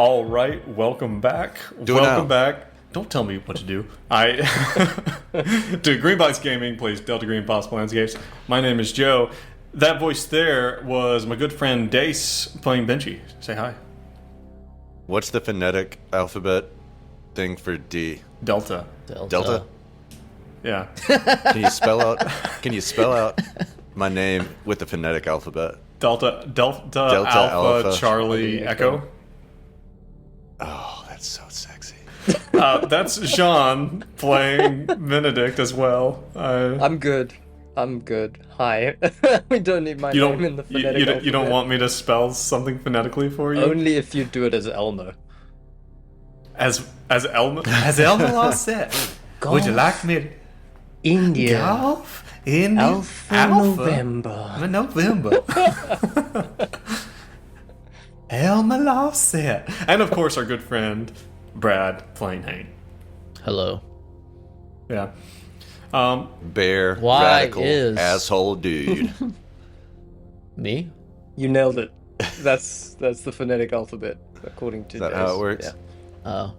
All right, welcome back. Welcome back. Don't tell me what to do. To Greenbox Gaming plays Delta Green Possible Landscapes. My name is Joe. That voice there was my good friend Dace playing Benji. Say hi. What's the phonetic alphabet thing for D? Delta. Delta? Yeah. Can you spell out my name with the phonetic alphabet? Delta Alpha Charlie Echo. Oh, that's so sexy. That's Jean playing Benedict as well. I'm good. Hi. We don't need my name in the phonetic alphabet. You don't want me to spell something phonetically for you? Only if you do it as Elmo. As Elmo? As Elmo Offset. Would you like me to... India. Golf? India? Alpha November. November. Elmo Offset. And of course our good friend Brad playing Hank. Hello. Yeah. Bear, Why radical, is- asshole dude. Me? You nailed it. That's the phonetic alphabet, according to Is that Dace. how it works? Yeah. Oh.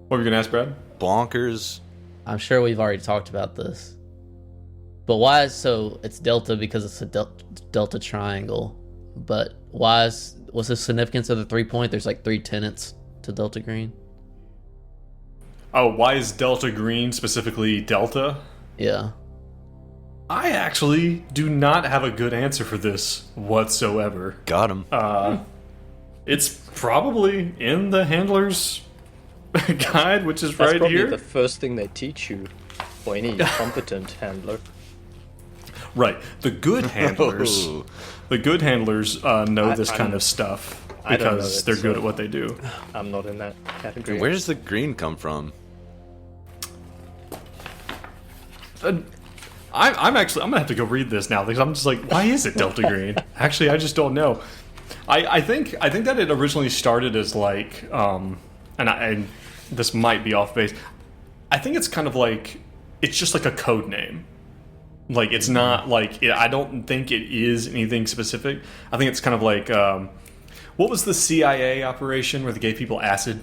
What were you going to ask, Brad? Bonkers. I'm sure we've already talked about this. But why is so it's delta because it's a delta triangle. But what's the significance of the 3-point? There's like 3 tenets to Delta Green. Oh, why is Delta Green specifically Delta? Yeah. I actually do not have a good answer for this whatsoever. Got him. It's probably in the handler's guide, which is That's right probably here. the first thing they teach you for any competent handler. Right. The good handlers. Oh. The good handlers know this I'm- kind of stuff I don't know because it, they're good so- at what they do. I'm not in that category. Where does the green come from? I'm gonna have to go read this now because I'm just like, why is it Delta Green? Actually, I just don't know. I think that it originally started as like, and this might be off base. I think it's kind of like it's just like a code name. Like it's not like I don't think it is anything specific. I think it's kind of like what was the CIA operation where they gave people acid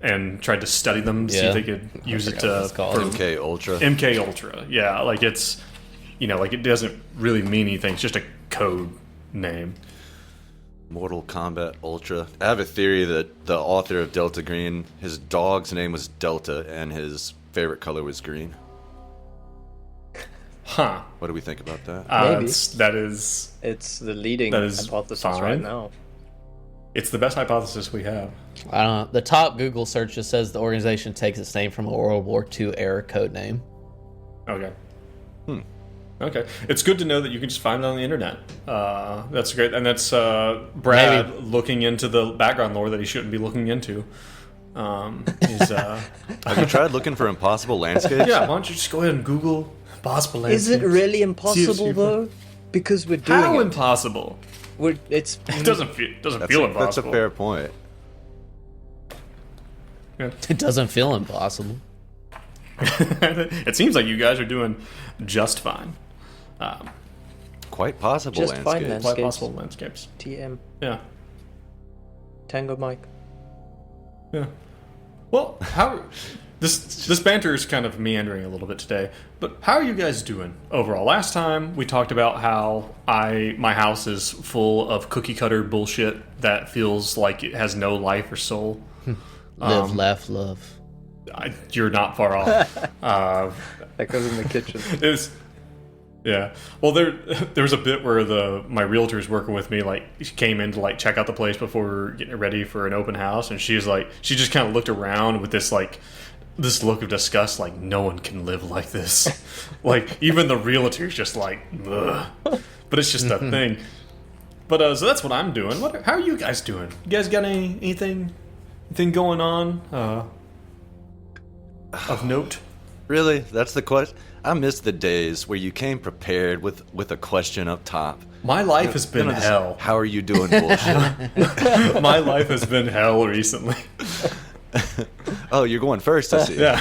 and tried to study them to see if they could use it forgot what to it's called. MK Ultra. MK Ultra. Yeah, like it's like it doesn't really mean anything. It's just a code name. Mortal Kombat Ultra. I have a theory that the author of Delta Green, his dog's name was Delta, and his favorite color was green. Huh. What do we think about that? Maybe. That is It's the leading That is hypothesis fine. right now. it's the best hypothesis we have. I don't know. The top Google search just says the organization takes its name from a World War II era code name. Okay. Okay. It's good to know that you can just find it on the internet. That's great. And that's Brad looking into the background lore that he shouldn't be looking into. Have you tried looking for impossible landscapes? Yeah, why don't you just go ahead and Google possible Is it landscapes? really See impossible if- though? Because we're doing How it. impossible? It's It doesn't feel That's feel a impossible. fair point. It doesn't feel impossible. It seems like you guys are doing just fine. Quite possible Just fine, landscapes. man. Quite Landscapes. possible landscapes. TM Yeah. Tango Mike. Yeah. Well, how this banter is kind of meandering a little bit today, but how are you guys doing overall? Last time we talked about how my house is full of cookie cutter bullshit that feels like it has no life or soul. Live, laugh, love. You're not far off. That goes in the kitchen. Yeah. Well, there was a bit where my realtor's working with me, like she came in to like check out the place before we were getting ready for an open house, and she just kind of looked around with this look of disgust, like no one can live like this. Like even the realtor's just like, ugh. But it's just a thing. But so that's what I'm doing. How are you guys doing? You guys got anything going on of note? Really? That's the question? I miss the days where you came prepared with a question up top. My life has been hell. How are you doing bullshit? My life has been hell recently. Oh, you're going first, I see. Yeah.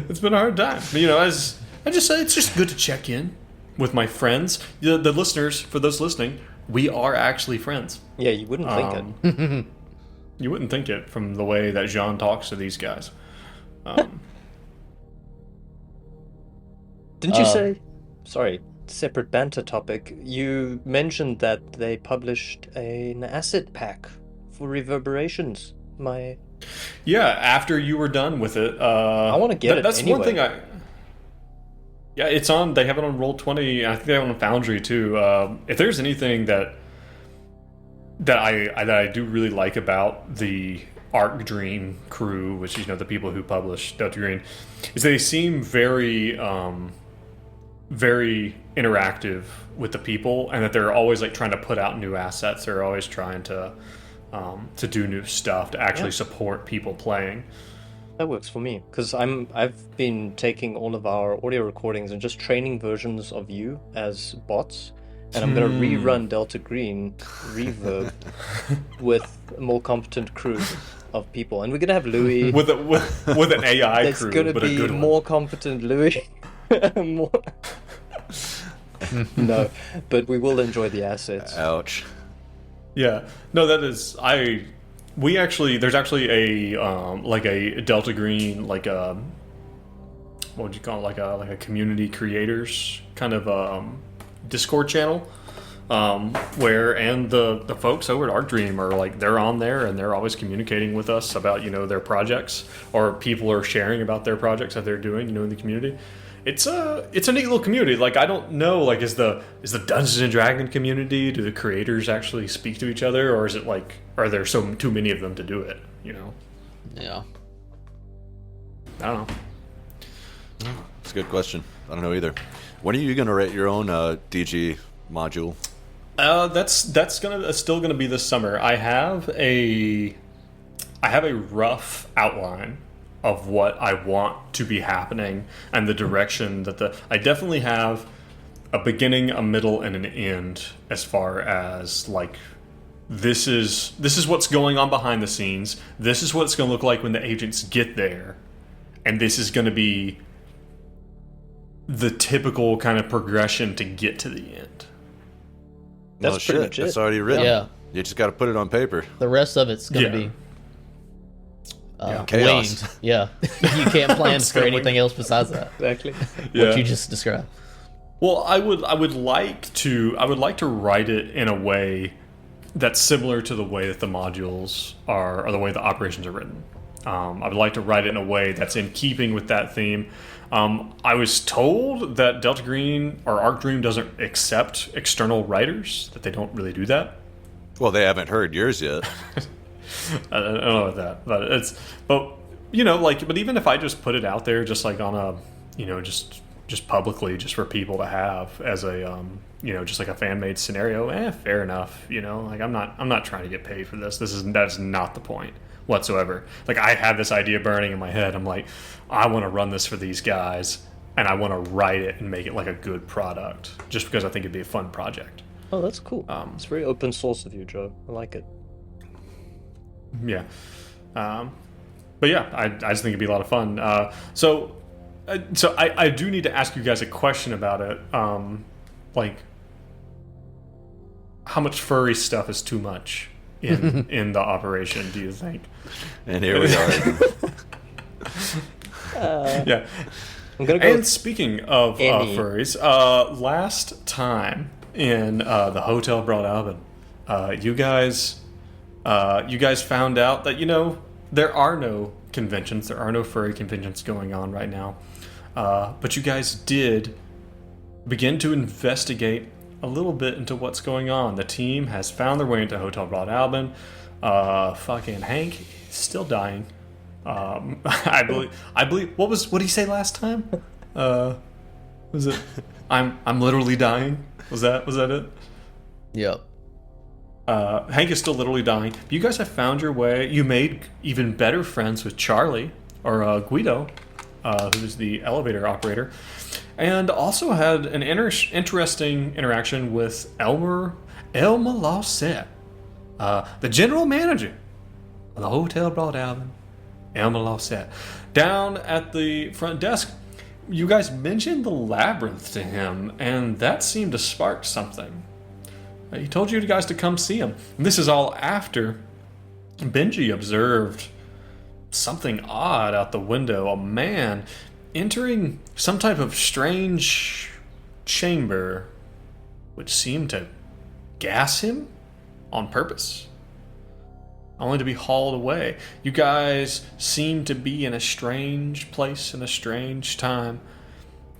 It's been a hard time. But, I just say it's just good to check in with my friends. The listeners, for those listening, we are actually friends. Yeah, you wouldn't think it. You wouldn't think it from the way that Jean talks to these guys. Didn't you say? Sorry, separate banter topic. You mentioned that they published an asset pack for reverberations. Yeah, after you were done with it, I want to get it. That's anyway. one thing Yeah, it's on. They have it on Roll20. I think they have it on Foundry too. If there's anything that I do really like about the Arc Dream crew, which the people who publish Delta Green, is they seem very very interactive with the people, and that they're always like trying to put out new assets. They're always trying to do new stuff to actually support people playing. That works for me because I've been taking all of our audio recordings and just training versions of you as bots, and I'm gonna rerun Delta Green Reverb with a more competent crew of people, and we're gonna have Louis with an AI There's crew, gonna but be a good more one. competent Louis. more... No, but we will enjoy the assets. Ouch. Yeah, no, that is there's actually a like a Delta Green, like a, what would you call it, like a community creators kind of Discord channel, where the folks over at Arc Dream are like, they're on there and they're always communicating with us about their projects, or people are sharing about their projects that they're doing in the community. It's a neat little community. Like, I don't know, like, is the Dungeons and Dragon community, do the creators actually speak to each other, or is it like, are there too many of them to do it? Yeah. I don't know. It's a good question. I don't know either. When are you gonna write your own DG module? That's still gonna be this summer. I have a rough outline of what I want to be happening and the direction that I definitely have a beginning, a middle, and an end as far as like, this is what's going on behind the scenes. This is what it's going to look like when the agents get there, and this is going to be the typical kind of progression to get to the end. That's pretty much it. It's already written. Yeah. You just got to put it on paper. The rest of it's gonna Yeah. be Chaos. winged. Yeah. You can't plan It's for gonna anything else besides that. Exactly. What you just described. Well, I would like to write it in a way that's similar to the way that the modules are, or the way the operations are written. I would like to write it in a way that's in keeping with that theme. I was told that Delta Green or Arc Dream doesn't accept external writers, that they don't really do that. Well, they haven't heard yours yet. I don't know about that, but even if I just put it out there, just like on a, just publicly, just for people to have as a, just like a fan made scenario, fair enough. Like, I'm not trying to get paid for this. That's not the point whatsoever. Like, I had this idea burning in my head. I'm like, I want to run this for these guys, and I want to write it and make it like a good product, just because I think it'd be a fun project. Oh, that's cool. It's very open source of you, Joe. I like it. Yeah. But yeah, I just think it'd be a lot of fun. So I do need to ask you guys a question about it. Like, how much furry stuff is too much in the operation, do you think? And here we are. Yeah. I'm gonna go. And speaking of furries, last time in the Hotel Broad Albion, you guys found out that there are no conventions, there are no furry conventions going on right now, but you guys did begin to investigate a little bit into what's going on. The team has found their way into Hotel Broad Albion. Fucking Hank is still dying. I believe. What did he say last time? Was it? I'm literally dying. Was that it? Yep. Hank is still literally dying. But you guys have found your way. You made even better friends with Charlie, or Guido, who's the elevator operator, and also had an interesting interaction with Elmer Lawset, the general manager of the Hotel Broad Albion. Elmer Lawset. Down at the front desk, you guys mentioned the labyrinth to him, and that seemed to spark something. He told you guys to come see him. And this is all after Benji observed something odd out the window. A man entering some type of strange chamber, which seemed to gas him on purpose, only to be hauled away. You guys seem to be in a strange place in a strange time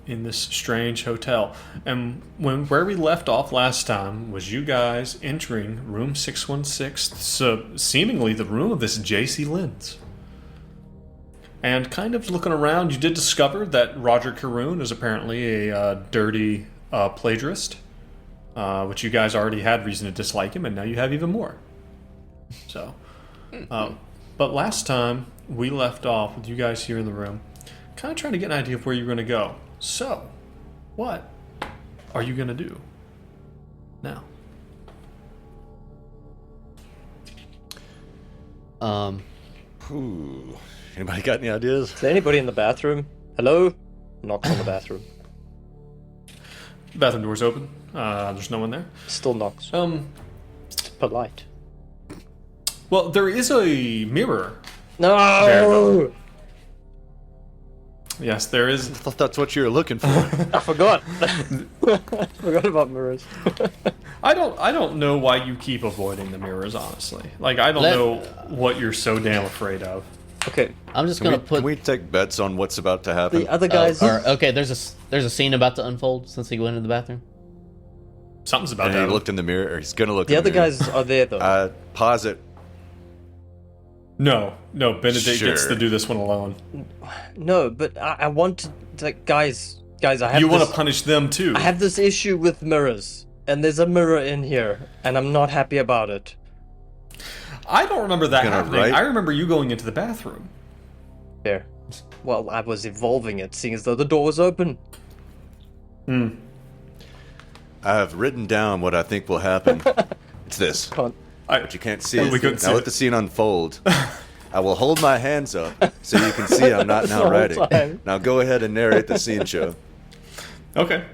in this strange hotel. And where we left off last time was you guys entering room 616, so seemingly the room of this J.C. Lins. And kind of looking around, you did discover that Roger Caroon is apparently a dirty plagiarist, which you guys already had reason to dislike him, and now you have even more. So, but last time we left off with you guys here in the room, kind of trying to get an idea of where you're going to go. So, what are you going to do now? Ooh. Anybody got any ideas? Is there anybody in the bathroom? Hello? Knocks on the bathroom. Bathroom door's open. There's no one there. Still knocks. It's polite. Well, there is a mirror. No! There. Yes, there I is. thought that's what you were looking for. I forgot. I forgot about mirrors. I don't know why you keep avoiding the mirrors, honestly. Like, I don't know what you're so damn afraid of. Okay. I'm just gonna put Can we take bets on what's about to happen? The other guys. okay, there's a scene about to unfold since he went into the bathroom. Something's about And that. he looked in the mirror, or he's gonna look The in other the mirror. guys are there though. Pause it. No, Benedict gets Sure. to do this one alone. No, but I want to, like, guys, I have You want this, to punish them too. I have this issue with mirrors, and there's a mirror in here, and I'm not happy about it. I don't remember that Gonna happening. write- I remember you going into the bathroom. There. Well, I was evolving it, seeing as though the door was open. I have written down what I think will happen. It's this. Can't. But you can't see Well, it. we couldn't Now see let it. the scene unfold. I will hold my hands up so you can see I'm not The now whole writing. time. Now go ahead and narrate the scene, show. Okay.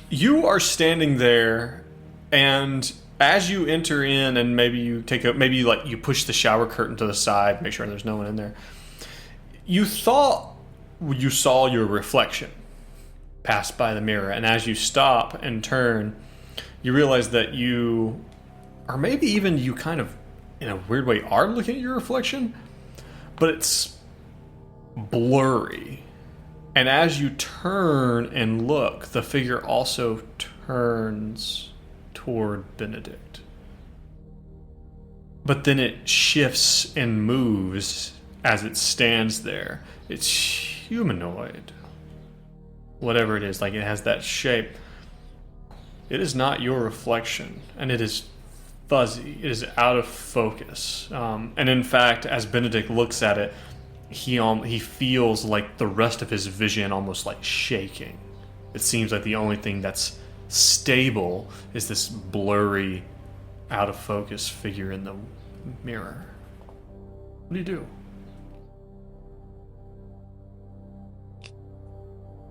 You are standing there, and as you enter in, and maybe you you push the shower curtain to the side, make sure there's no one in there. You thought you saw your reflection pass by the mirror, and as you stop and turn, you realize that you, or maybe even you kind of, in a weird way, are looking at your reflection, but it's blurry. And as you turn and look, the figure also turns toward Benedict. But then it shifts and moves as it stands there. It's humanoid. Whatever it is, like it has that shape. It is not your reflection, and it is fuzzy. It is out of focus. And in fact, as Benedict looks at it, he feels like the rest of his vision almost like shaking. It seems like the only thing that's stable is this blurry, out of focus figure in the mirror. What do you do?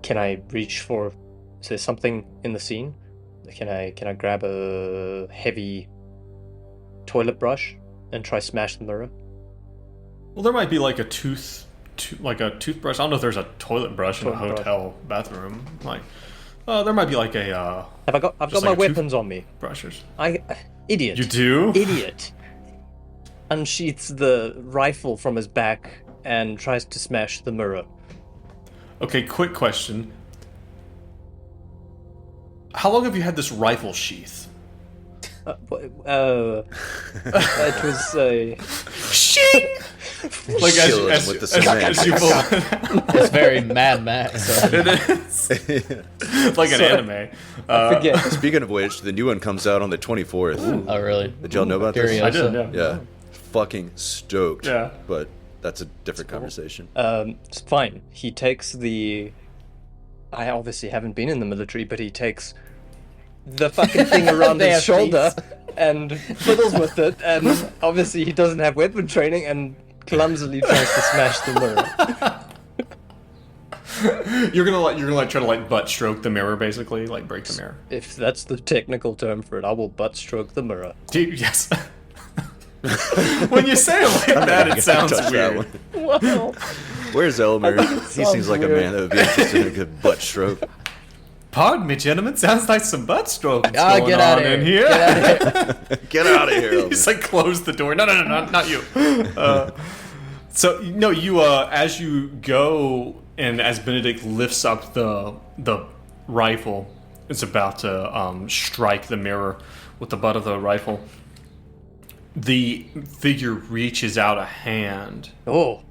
Can I reach for? Is there something in the scene? Can I grab a heavy toilet brush and try smash the mirror? Well, there might be like a toothbrush. I don't know if there's a toilet brush in a Toilet brush. hotel bathroom. Like, there might be like a I've got Just my like a weapons on me. brushers. Idiot. You do? Idiot. Unsheaths the rifle from his back and tries to smash the mirror. Okay, quick question. How long have you had this rifle sheath? It was a. Shing! Like Kill him with the cement. as you pull It's very Mad Max. it is like an Sorry. anime. Forget. Speaking of which, the new one comes out on the 24th. Oh, really? Did y'all know about this? Curious. I did, yeah. Yeah. Fucking stoked. Yeah. But that's a different conversation. It's fine. He takes the. I obviously haven't been in the military, but he takes the fucking thing around They his have shoulder and fiddles with it, and obviously he doesn't have weapon training and clumsily tries to smash the mirror. You're gonna try to like butt stroke the mirror, basically, like break the mirror. If that's the technical term for it, I will butt stroke the mirror. Dude, yes. When you say it like that, it sounds Touch that weird. one. Well, Where's Elmer? He seems sounds like weird. a man that would be interested in a good butt stroke. Pardon me, gentlemen. Sounds like some butt stroking Ah, going get out on of in here. here. Get out of here. Get out of here, Elmer. He's like, close the door. No, not you. So no, you as you go and as Benedict lifts up the rifle, it's about to strike the mirror with the butt of the rifle. The figure reaches out a hand, oh,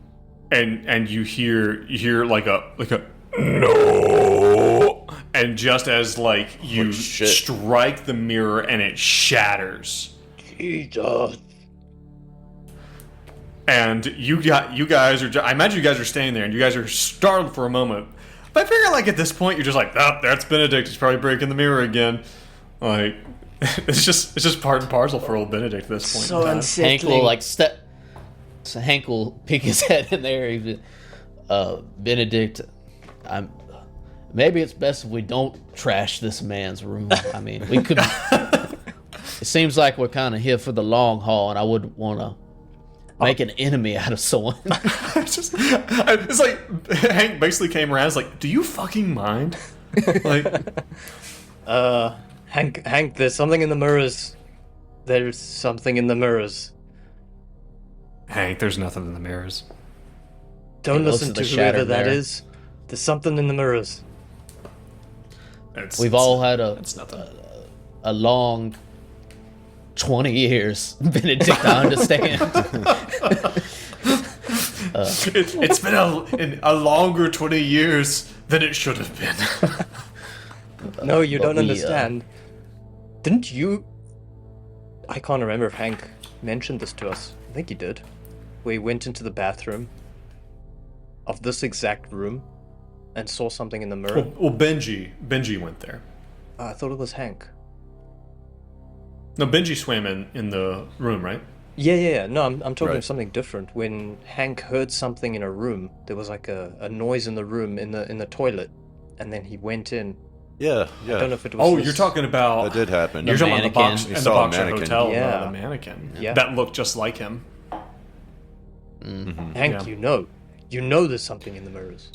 and you hear like a no, and just as like you Holy shit. strike the mirror and it shatters. Jesus. And you guys are. I imagine you guys are staying there, and you guys are startled for a moment. But I figure, like at this point, you're just like, "Oh, that's Benedict. He's probably breaking the mirror again." Like, it's just part and parcel for old Benedict at this point. So in time. unsettling. Hank will like step. So Hank will peek his head in there. Even Benedict, maybe it's best if we don't trash this man's room. I mean, we could. It seems like we're kind of here for the long haul, and I wouldn't want to make an enemy out of someone. It's like Hank basically came around. It's like, do you fucking mind? Like, Hank, there's something in the mirrors. There's something in the mirrors. Hank, there's nothing in the mirrors. Don't He looks listen at to the whoever shattered that mirror. is. There's something in the mirrors. We've all had It's nothing. a long 20 years, Benedict. I understand. It's been a longer 20 years than it should have been. No, you but don't we, understand. Didn't you? I can't remember if Hank mentioned this to us. I think he did. We went into the bathroom of this exact room and saw something in the mirror. Well, Benji went there. I thought it was Hank. No, Benji swam in the room, right? Yeah. No, I'm talking Right. of something different. When Hank heard something in a room, there was like a noise in the room in the toilet, and then he went in. Yeah. I don't know if it was. Oh, this- you're talking about. That did happen. You're talking about the box mannequin. You and the saw a box at mannequin. hotel. Yeah. The mannequin. Yeah. That looked just like him. Hank, yeah. you know there's something in the mirrors.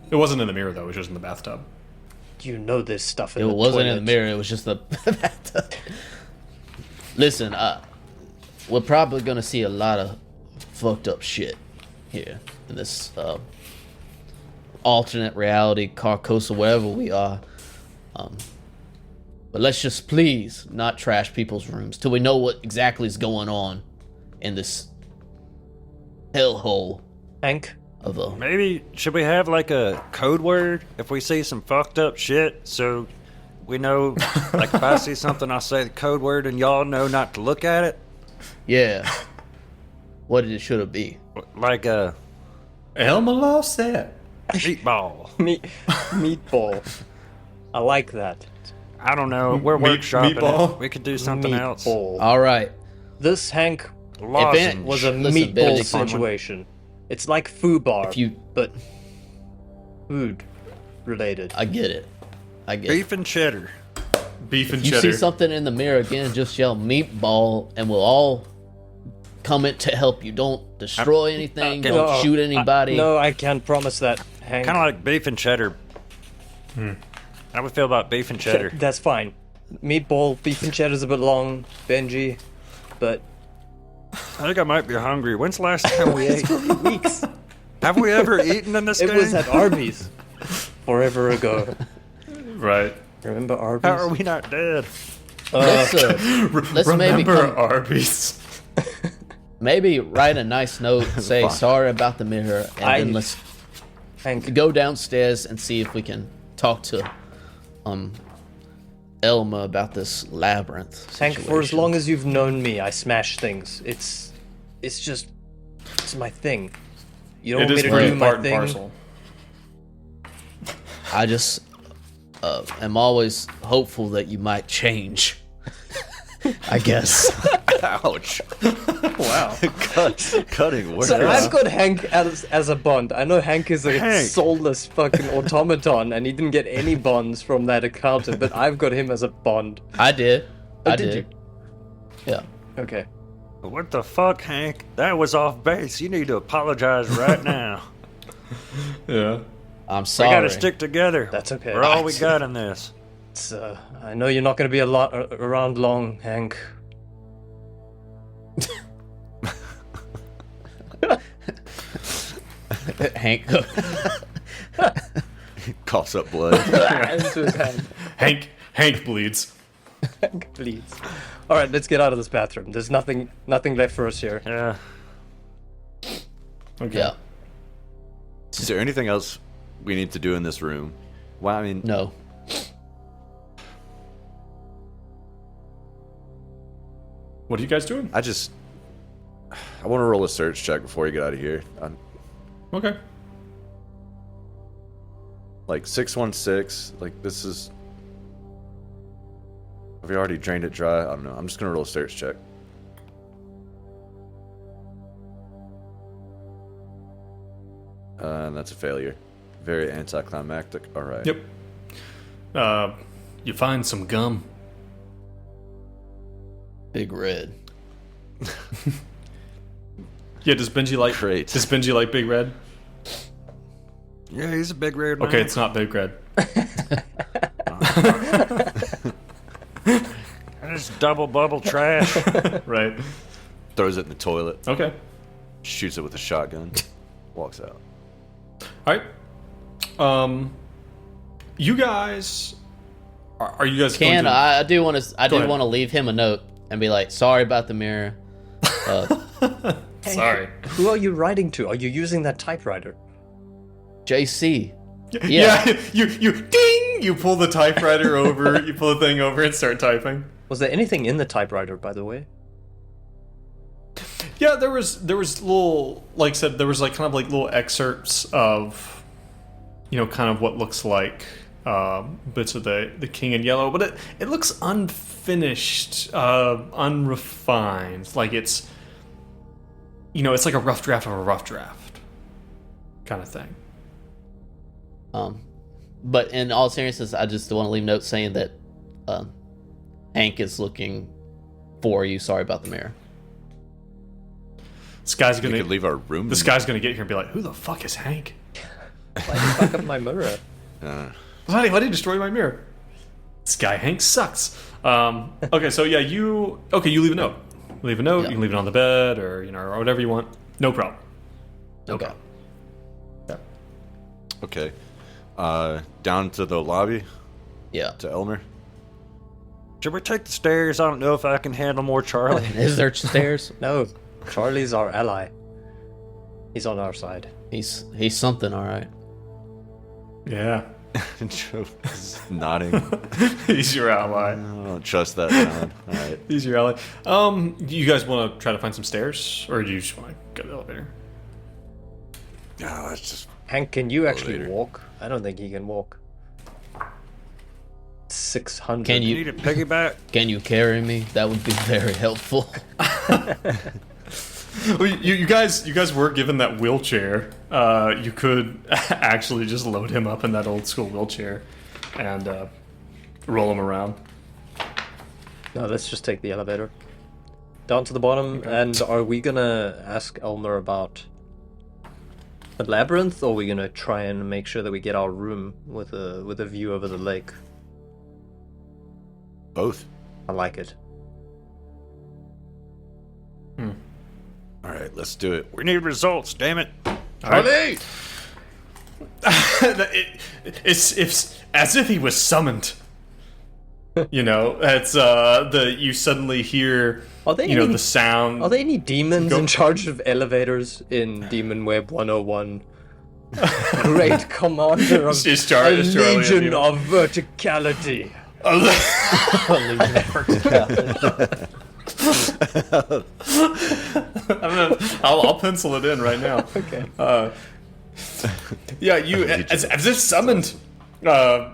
It wasn't in the mirror though. It was just in the bathtub. You know there's stuff in It the wasn't toilet. in the mirror. It was just the bathtub. Listen, we're probably gonna see a lot of fucked up shit here in this alternate reality, Carcosa, wherever we are. But let's just please not trash people's rooms till we know what exactly is going on in this hellhole Hank, of a. Maybe should we have like a code word if we see some fucked up shit, so we know, like if I see something, I say the code word, and y'all know not to look at it. Yeah. What should it be? Like a Elmer Law said. meatball. meatball. I like that. I don't know. We're Meat- workshopping meatball? it. We could do something else. Meatball. All right. This Hank Lozenge. was a Listen, meatball Benedict, situation. It's like foobar, If you, but food related. I get it. I get it. Beef and cheddar. Beef and You cheddar. see something in the mirror again, just yell meatball, and we'll all come in to help you. Don't destroy anything. Don't No, shoot anybody. No, I can't promise that, Hank. Kind of like beef and cheddar. How we feel about beef and cheddar? That's fine. Meatball, beef and cheddar's a bit long, Benji, but I think I might be hungry. When's the last time we ate? weeks. Have we ever eaten in this It game? was at Arby's forever ago. Right. Remember Arby's? How are we not dead? Let's maybe Remember Arby's. maybe write a nice note, say Fine. sorry about the mirror, and I- then let's Hank, go downstairs and see if we can talk to Elma about this labyrinth. Hank, for as situation. long as you've known me, I smash things. It's my thing. You don't It want is me to pretty do my part and thing. parcel. I just am always hopeful that you might change. I guess. Ouch. Wow. Cutting words. So I've got Hank as a bond. I know Hank is a Hank. soulless fucking automaton, and he didn't get any bonds from that accountant, but I've got him as a bond. I did. Oh, I did did. Yeah. Okay. What the fuck, Hank? That was off base. You need to apologize right now. Yeah. I'm We sorry. gotta stick together. That's okay. We're all we got in this. It's, I know you're not going to be a lot around long, Hank. Hank. Coughs up blood. Into his hand. Hank bleeds. Hank bleeds. All right, let's get out of this bathroom. There's nothing left for us here. Yeah. Okay. Yeah. Is there anything else we need to do in this room? Well, I mean, No. What are you guys doing? I want to roll a search check before you get out of here. Okay. Like 616. Like this is. Have we already drained it dry? I don't know. I'm just gonna roll a search check. And that's a failure. Very anticlimactic. All right. Yep. You find some gum. Big Red. Yeah, does Benji like Great. Does Benji like Big Red? Yeah, he's a big red man. Okay, it's not Big Red. It's double bubble trash. Right. Throws it in the toilet. Okay. Shoots it with a shotgun. Walks out. All right. You guys are you guys Can going to, I do want to? I Go do ahead. want to leave him a note and be like, "Sorry about the mirror." Sorry. Who are you writing to? Are you using that typewriter? JC. Yeah. You ding. You pull the typewriter over. You pull the thing over and start typing. Was there anything in the typewriter, by the way? Yeah, there was little, like I said, there was like kind of like little excerpts of, kind of what looks like bits of the King in Yellow, but it looks unfinished, unrefined. Like it's, it's like a rough draft of a rough draft, kind of thing. But in all seriousness, I just want to leave notes saying that Hank is looking for you. Sorry about the mirror. This guy's We gonna could leave our room. This guy's gonna get here and be like, "Who the fuck is Hank? Why did you fuck up my mirror? Why did you destroy my mirror? This guy Hank sucks." Okay, so yeah, you leave a note. Leave a note. Yeah. You can leave it on the bed or or whatever you want. No problem. No Okay. problem. Yeah. Okay. Down to the lobby Yeah. to Elmer. Should we take the stairs? I don't know if I can handle more Charlie. Is there stairs? No, Charlie's our ally. He's on our side. He's something, all right. Yeah. Joe is nodding. He's your ally. I don't trust that sound. All right. He's your ally. You guys want to try to find some stairs, or do you just want to go to the elevator? No, let's just. Hank, can you actually Elevator. walk? I don't think he can walk. 600. Can You need a piggyback? Can you carry me? That would be very helpful. Well, you guys were given that wheelchair. You could actually just load him up in that old school wheelchair and roll him around. No, let's just take the elevator. Down to the bottom, and are we gonna ask Elmer about the labyrinth, or are we gonna try and make sure that we get our room with a view over the lake? Both. I like it. All right, let's do it. We need results, damn it. Charlie! It's as if he was summoned. It's you suddenly hear Are they any, the sound. Are there any demons Go- in charge of elevators in Demon Web 101? Great commander of Is Charlie a a legion demon? of verticality. I'll pencil it in right now. Okay. Yeah, you as if summoned.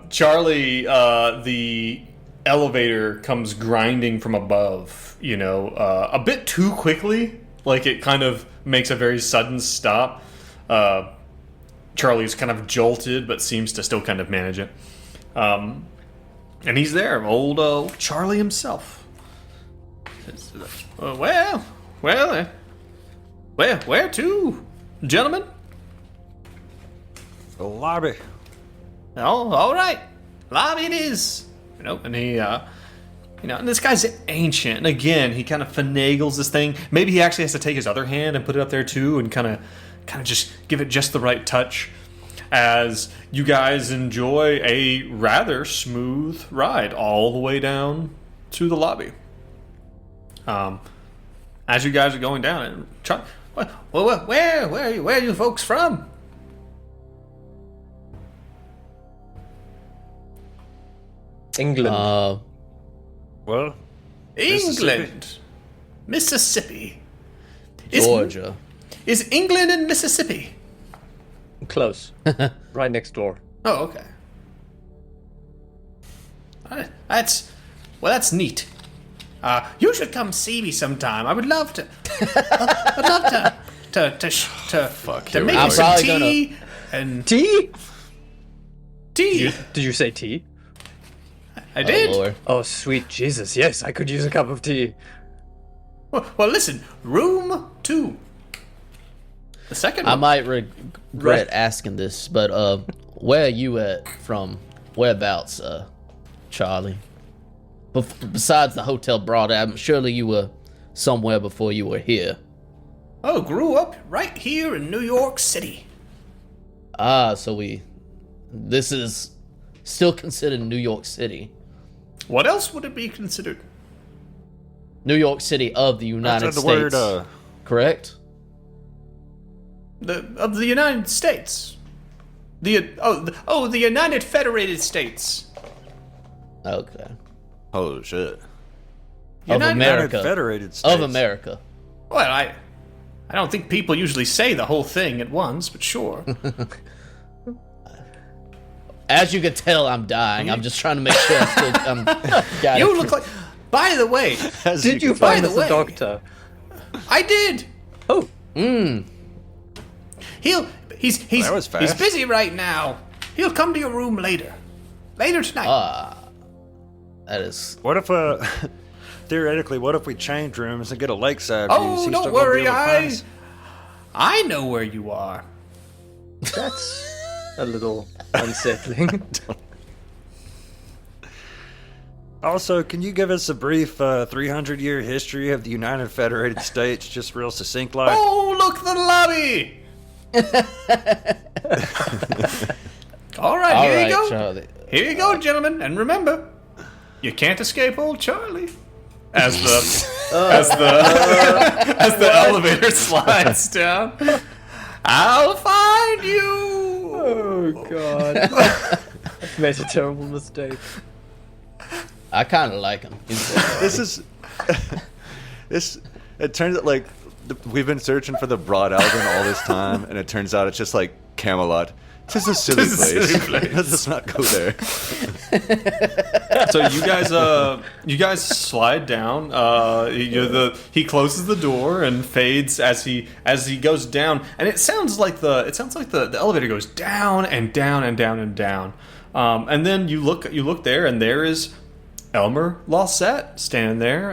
Charlie, the elevator comes grinding from above, a bit too quickly. Like it kind of makes a very sudden stop. Charlie's kind of jolted, but seems to still kind of manage it. And he's there, old Charlie himself. Where to, gentlemen? The lobby. Oh, all right. Lobby it is. And he, and this guy's ancient. And again, he kind of finagles this thing. Maybe he actually has to take his other hand and put it up there too, and kind of just give it just the right touch. As you guys enjoy a rather smooth ride all the way down to the lobby. As you guys are going down, where are you folks from? England. Well, England. Mississippi. Georgia. Is England in Mississippi? Close. Right next door. Oh, okay. That's neat. You should come see me sometime. I would love to. I'd love to make you some tea and Tea? tea. Did you say tea? I did. Lord. Oh, sweet Jesus. Yes, I could use a cup of tea. Well, listen. Room 2. The second I one. might regret asking this, but where are you at from? Whereabouts, Charlie? Besides the Hotel Broad, surely you were somewhere before you were here. Oh, grew up right here in New York City. So this is still considered New York City. What else would it be considered? New York City of the United the States. word, correct? Of the United States. The United Federated States. Okay. Oh shit. Of United America. Federated States. Of America. Well, I don't think people usually say the whole thing at once, but sure. As you can tell, I'm dying. I'm just trying to make sure I'm got You it. look like. By the way, Did you by find the us a way- doctor? I did. Oh, He's That was fast. busy right now. He'll come to your room later. Later tonight. That is. What if, theoretically, what if we change rooms and get a lakeside view? Is Oh, he don't still gonna be worry, able to find us? I know where you are. that's a little unsettling. Also, can you give us a brief 300-year history of the United Federated States, just real succinct like? Oh, look, the lobby. All right, here you go. Charlie. Here you go, gentlemen, and remember, you can't escape old Charlie. As the elevator slides down, I'll find you. Oh, God. I've made a terrible mistake. I kind of like him. This is this. It turns out like we've been searching for the Broad Albin all this time, and it turns out it's just like Camelot. It's just a silly Just a place. silly place. Let's just not go there. So you guys slide down. He closes the door and fades as he goes down, and it sounds like the elevator goes down and down and down and down. And then you look there, and there is Elmer Lawsett standing there.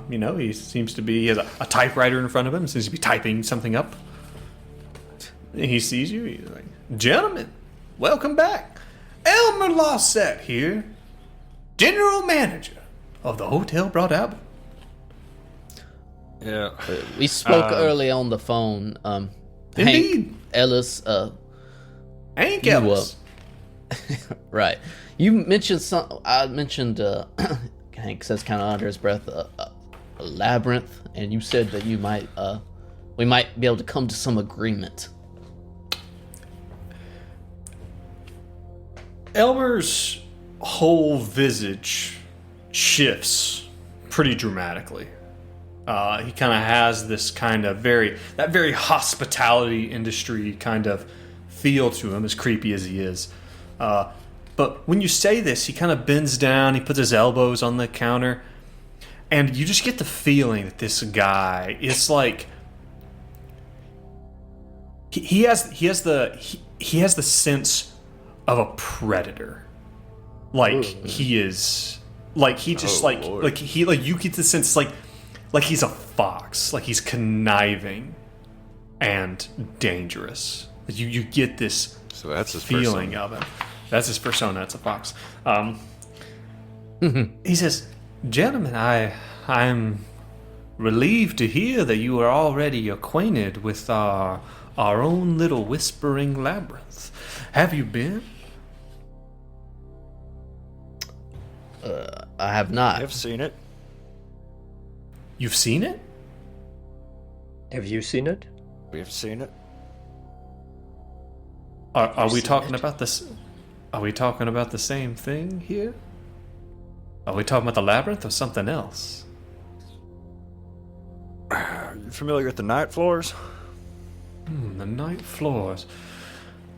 He has a typewriter in front of him. Seems to be typing something up. He sees you. He's like, "Gentlemen, welcome back. Elmer Lawsett here, General Manager of the Hotel Broad Albin." Yeah. We spoke early on the phone. Indeed. Hank Ellis. Hank You, Ellis. Right. You mentioned some. I mentioned. Hank says kind of under his breath, a labyrinth, and you said that you might. We might be able to come to some agreement. Elmer's whole visage shifts pretty dramatically. He kind of has this kind of very hospitality industry kind of feel to him, as creepy as he is. But when you say this, he kind of bends down, he puts his elbows on the counter, and you just get the feeling that this guy is like he has the sense of a predator. Like he is like he just Lord. like you get the sense like he's a fox, like he's conniving and dangerous. You get this So that's his feeling persona. of him. That's his persona. It's a fox. He says, "Gentlemen, I'm relieved to hear that you are already acquainted with our own little whispering labyrinth. Have you been?" I have not. I've seen it. You've seen it? Have you seen it? We've seen it. Are we seen talking it? about this? Are we talking about the same thing here? Are we talking about the labyrinth or something else? You familiar with the night floors? The night floors.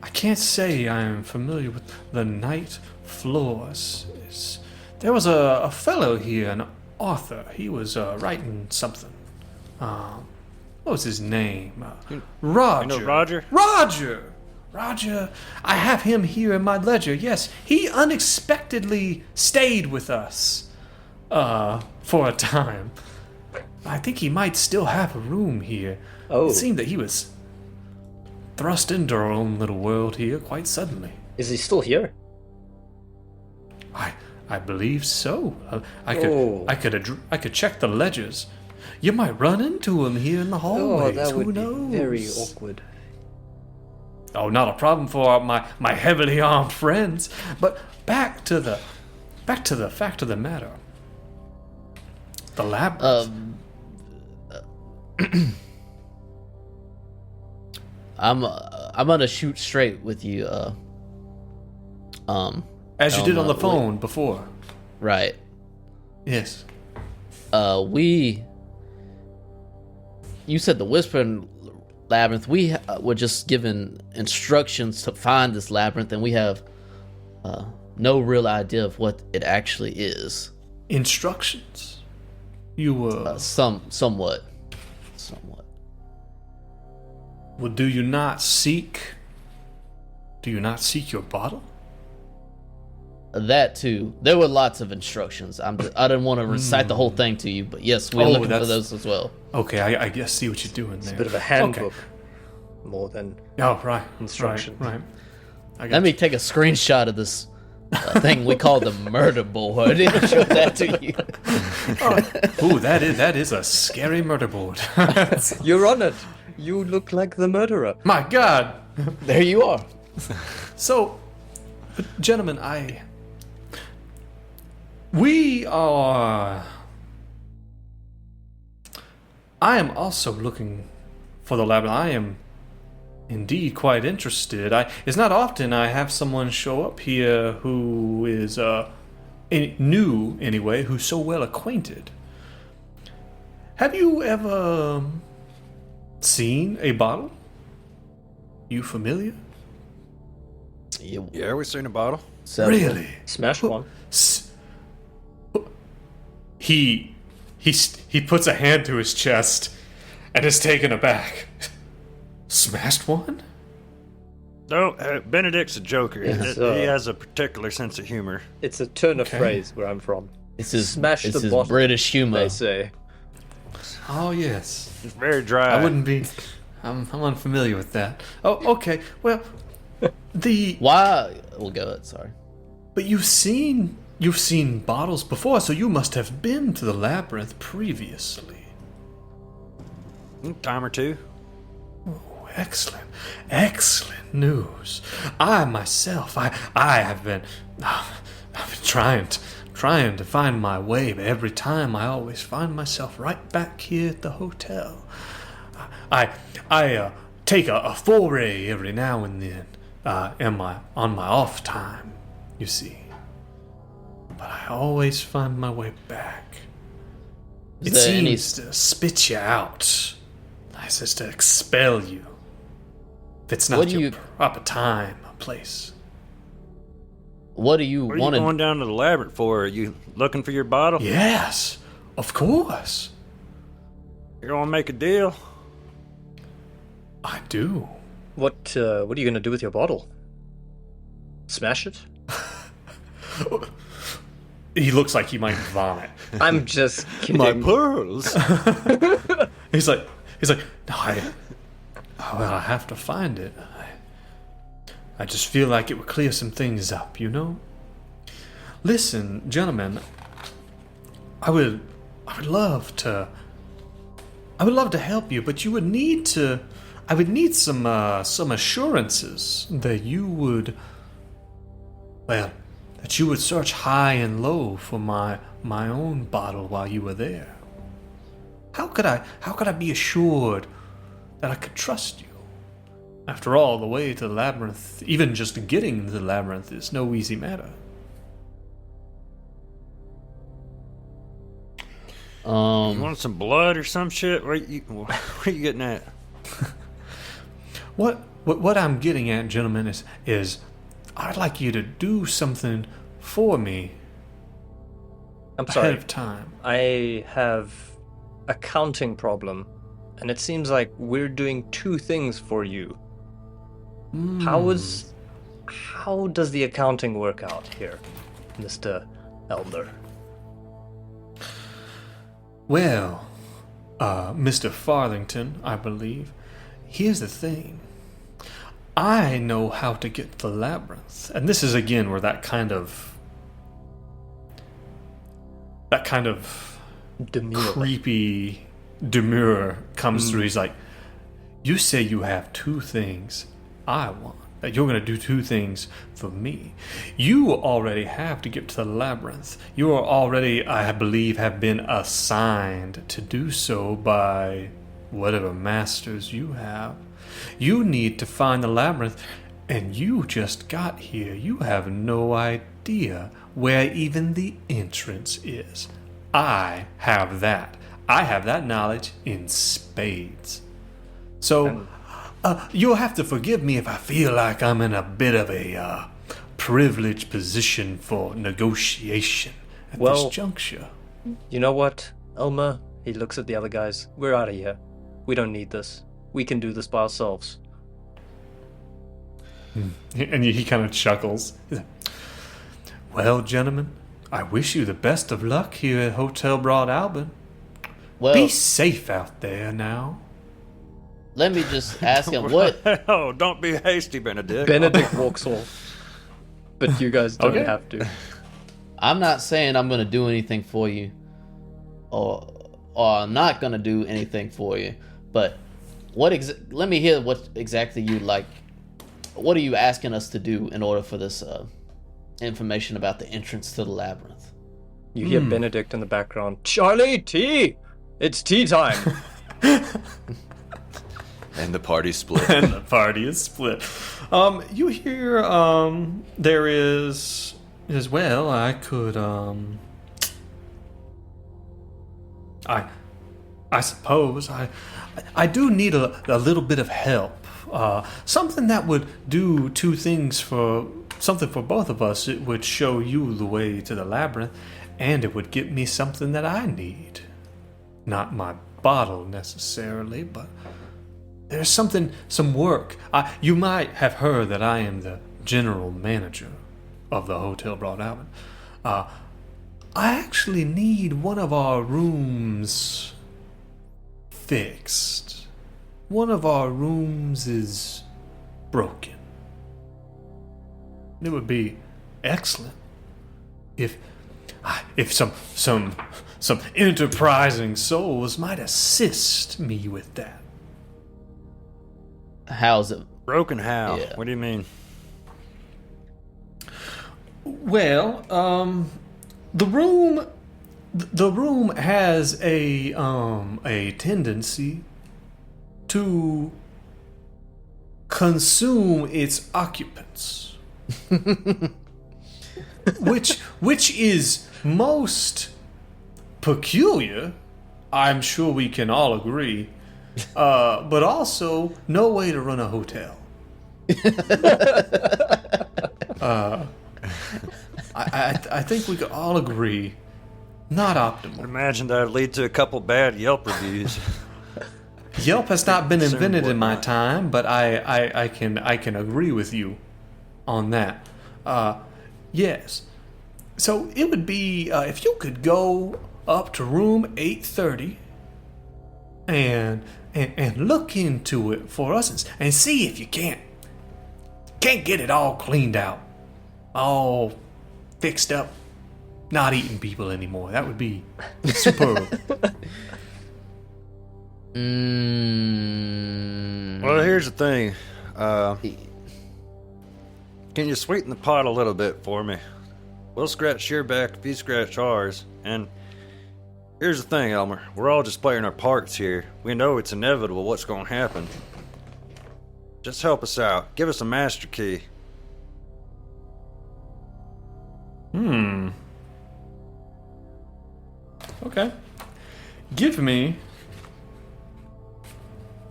I can't say I'm familiar with the night floors. There was a fellow here, an author. He was writing something. What was his name? Roger. You know Roger? Roger. I have him here in my ledger. Yes, he unexpectedly stayed with us for a time. I think he might still have a room here. Oh. It seemed that he was thrust into our own little world here quite suddenly. Is he still here? I believe so. I Oh. could check the ledgers. You might run into him here in the Oh, hallways. that Who would knows? be very awkward. Oh, not a problem for my heavily armed friends. But back to the fact of the matter. The labyrinth. I'm gonna shoot straight with you. As you did on the wait. phone before. Right. Yes. You said the Whispering Labyrinth. We were just given instructions to find this labyrinth, and we have no real idea of what it actually is. Instructions. You were. Somewhat. Well, do you not seek your bottle? That too. There were lots of instructions. I didn't want to recite the whole thing to you, but yes, we're Oh, looking for that's- those as well. Okay, I guess see what you're doing there. A bit of a handbook, more than Oh, right. Instructions. Right. I got Let me take a screenshot of this thing we call the murder board. I didn't show that to you. Ooh, that is a scary murder board. You're on it. You look like the murderer. My God. There you are. So, gentlemen, we are. I am also looking for the labyrinth. I am indeed quite interested. It's not often I have someone show up here who is new anyway, who's so well acquainted. Have you ever seen a bottle? You familiar? Yeah, we've seen a bottle. Really? Smash one. S- He puts a hand to his chest and is taken aback. Smashed one? No, Benedict's a joker. It's, He has a particular sense of humor. It's a turn of Okay. phrase where I'm from. It's his, Smash it's the his bottle, British humor. They say. Oh yes. It's very dry. I wouldn't be. I'm unfamiliar with that. Oh, okay. Well, Why? We'll go ahead. Sorry. but you've seen bottles before, so you must have been to the labyrinth previously. Time or two. Excellent news. I myself, I have been, I've been trying to find my way, but every time I always find myself right back here at the hotel. I take a foray every now and then, on my off time, you see. But I always find my way back. It there any- seems to spit you out. It says to expel you. If it's What not do your you- proper time or place. what do you What are you want to? going down to the labyrinth for? Are you looking for your bottle? Yes, of course. You want to make a deal? I do. What are you gonna do with your bottle? Smash it? He looks like he might vomit. I'm just kidding. My pearls. He's like, no, I have to find it. I just feel like it would clear some things up, you know? Listen, gentlemen, I would love to help you, but I would need some assurances that you would search high and low for my own bottle while you were there. How could I be assured that I could trust you? After all, the way to the labyrinth, even just getting to the labyrinth, is no easy matter. You want some blood or some shit? Where you getting at? What I'm getting at, gentlemen, is I'd like you to do something for me I'm ahead sorry. of time. I have a counting problem, and it seems like we're doing two things for you. How does the accounting work out here, Mr. Elder? Well, Mr. Farthington, I believe. Here's the thing. I know how to get to the labyrinth. And this is again where that kind of Demure. creepy demure comes through. He's like, you say you have two things I want. That you're going to do two things for me. You already have to get to the labyrinth. You are already, I believe, have been assigned to do so by whatever masters you have. You need to find the labyrinth, and you just got here. You have no idea where even the entrance is. I have that. I have that knowledge in spades. So, you'll have to forgive me if I feel like I'm in a bit of a privileged position for negotiation at this juncture. You know what, Elmer? He looks at the other guys. We're out of here. We don't need this. We can do this by ourselves. And he kind of chuckles. He's like, well, gentlemen, I wish you the best of luck here at Hotel Broad Albin. Well, Be safe out there now. let me just ask him what. Oh, don't be hasty, Benedict. Benedict walks off. But you guys don't Okay. have to. I'm not saying I'm gonna do anything for you, or I'm not gonna do anything for you. But let me hear what exactly you like. What are you asking us to do in order for this information about the entrance to the labyrinth? You hear Benedict in the background. Charlie, tea! It's tea time! And the party split. And the party is split. You hear, there is, as well, I could, I suppose, I do need a little bit of help. Something that would do two things something for both of us. It would show you the way to the labyrinth, and it would get me something that I need. Not my bottle necessarily, but there's some work. You might have heard that I am the general manager of the Hotel Broad Albin. I actually need one of our rooms fixed. One of our rooms is broken. It would be excellent if some enterprising souls might assist me with that. How's it? Broken how? Yeah. What do you mean? Well, the room has a tendency to consume its occupants, which is most peculiar. I'm sure we can all agree, but also no way to run a hotel. I think we could all agree, not optimal. Imagine that'd lead to a couple bad Yelp reviews. Yelp has not been Concerned invented in my whatnot. time, but I can agree with you on that. Yes. So it would be if you could go up to room 830 and look into it for us and see if you can't get it all cleaned out, all fixed up, not eating people anymore. That would be superb. Well, here's the thing. Can you sweeten the pot a little bit for me? We'll scratch your back if you scratch ours. And here's the thing, Elmer. We're all just playing our parts here. We know it's inevitable what's going to happen. Just help us out. Give us a master key. Okay. Give me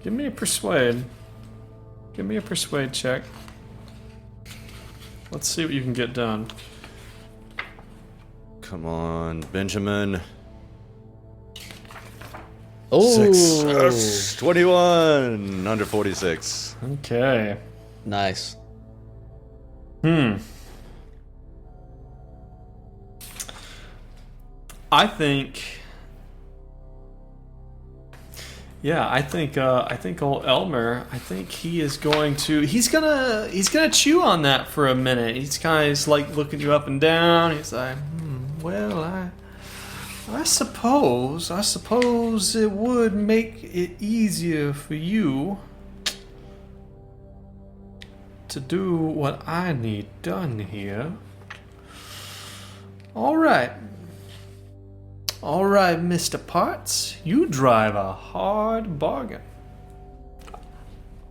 a persuade. Give me a persuade check. Let's see what you can get done. Come on, Benjamin. Oh, 6. 21. Under 46. Okay. nice. I think. Yeah, I think old Elmer. I think he's gonna chew on that for a minute. He's kind of like looking you up and down. He's like, well, I suppose it would make it easier for you to do what I need done here. All right, Mr. Parts, you drive a hard bargain.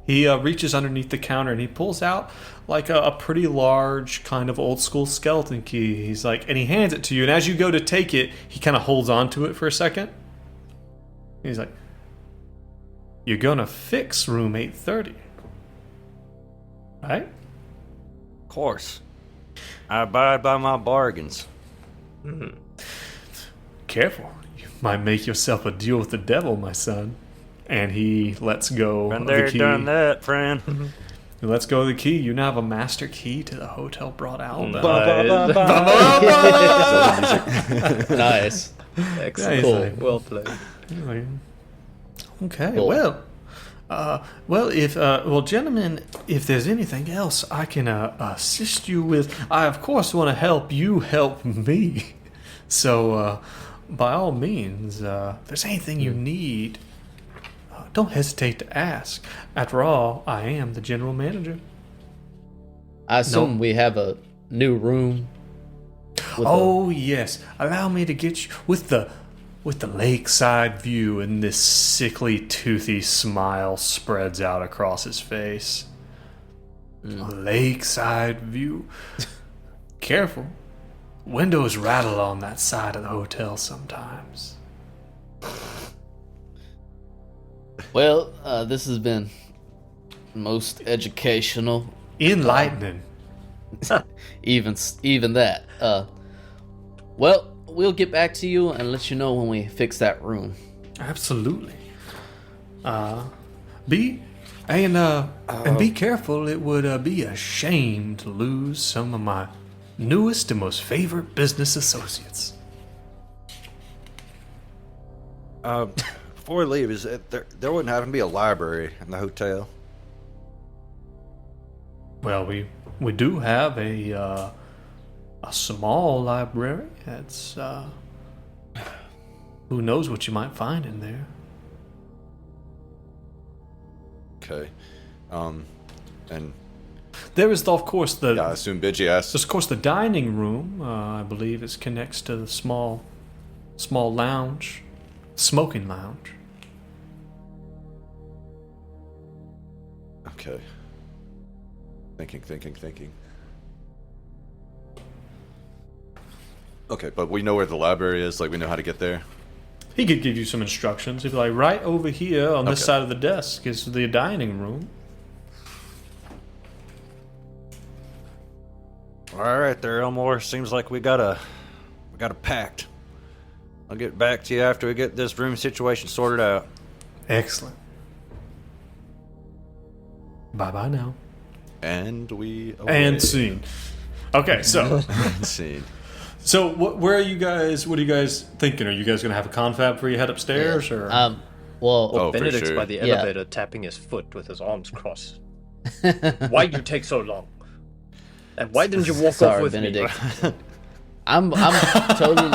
He reaches underneath the counter and he pulls out like a pretty large kind of old school skeleton key. He's like, and he hands it to you. And as you go to take it, he kind of holds on to it for a second. He's like, you're gonna fix room 830, right? Of course. I abide by my bargains. Careful, you might make yourself a deal with the devil, my son. And he lets go Been of there, the key. done that, friend. He lets go of the key. You now have a master key to the Hotel Broad Album. Nice. Excellent. Cool. Well played. Okay, Cool. gentlemen, if there's anything else I can assist you with, I of course want to help you help me. So, by all means, if there's anything you need, don't hesitate to ask. After all, I am the general manager. I assume Nope. we have a new room. Oh yes, allow me to get you with the lakeside view, and this sickly, toothy smile spreads out across his face. A lakeside view. Careful, windows rattle on that side of the hotel sometimes. Well, this has been most educational. Enlightening. Even that. Well, we'll get back to you and let you know when we fix that room. Absolutely. Be careful. It would be a shame to lose some of my newest and most favorite business associates. Before we leave, is it, there wouldn't happen to be a library in the hotel? Well, we do have a small library. That's who knows what you might find in there. Okay. And There is, of course, yeah, I assume BGS. there's of course the dining room. I believe it connects to the small lounge, smoking lounge. Okay. Thinking. Okay, but we know where the library is. Like, we know how to get there. He could give you some instructions. He'd be like, right over here on this Okay. side of the desk is the dining room. All right there, Elmore. Seems like we got a pact. I'll get back to you after we get this room situation sorted out. Excellent. Bye-bye now. And we And scene. Okay, so... scene. So, what are you guys thinking? Are you guys going to have a confab before you head upstairs? Or? Well, Oh, for Benedict's sure. by the Yeah. elevator tapping his foot with his arms crossed. Why'd you take so long? And why didn't you walk off sorry, with Benedict. me? I'm totally.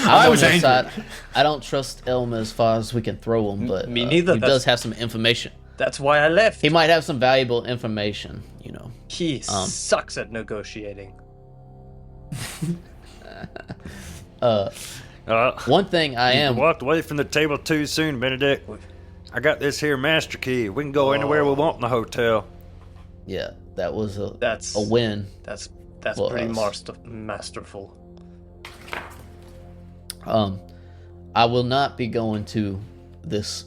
I I'm was on your angry. side. I don't trust Elma as far as we can throw him, but Me neither, he that's- does have some information. That's why I left. He might have some valuable information, you know. He sucks at negotiating. One thing I You am. walked away from the table too soon, Benedict. I got this here master key. We can go anywhere we want in the hotel. Yeah, that was That's a win. That's Well, pretty us. masterful. I will not be going to this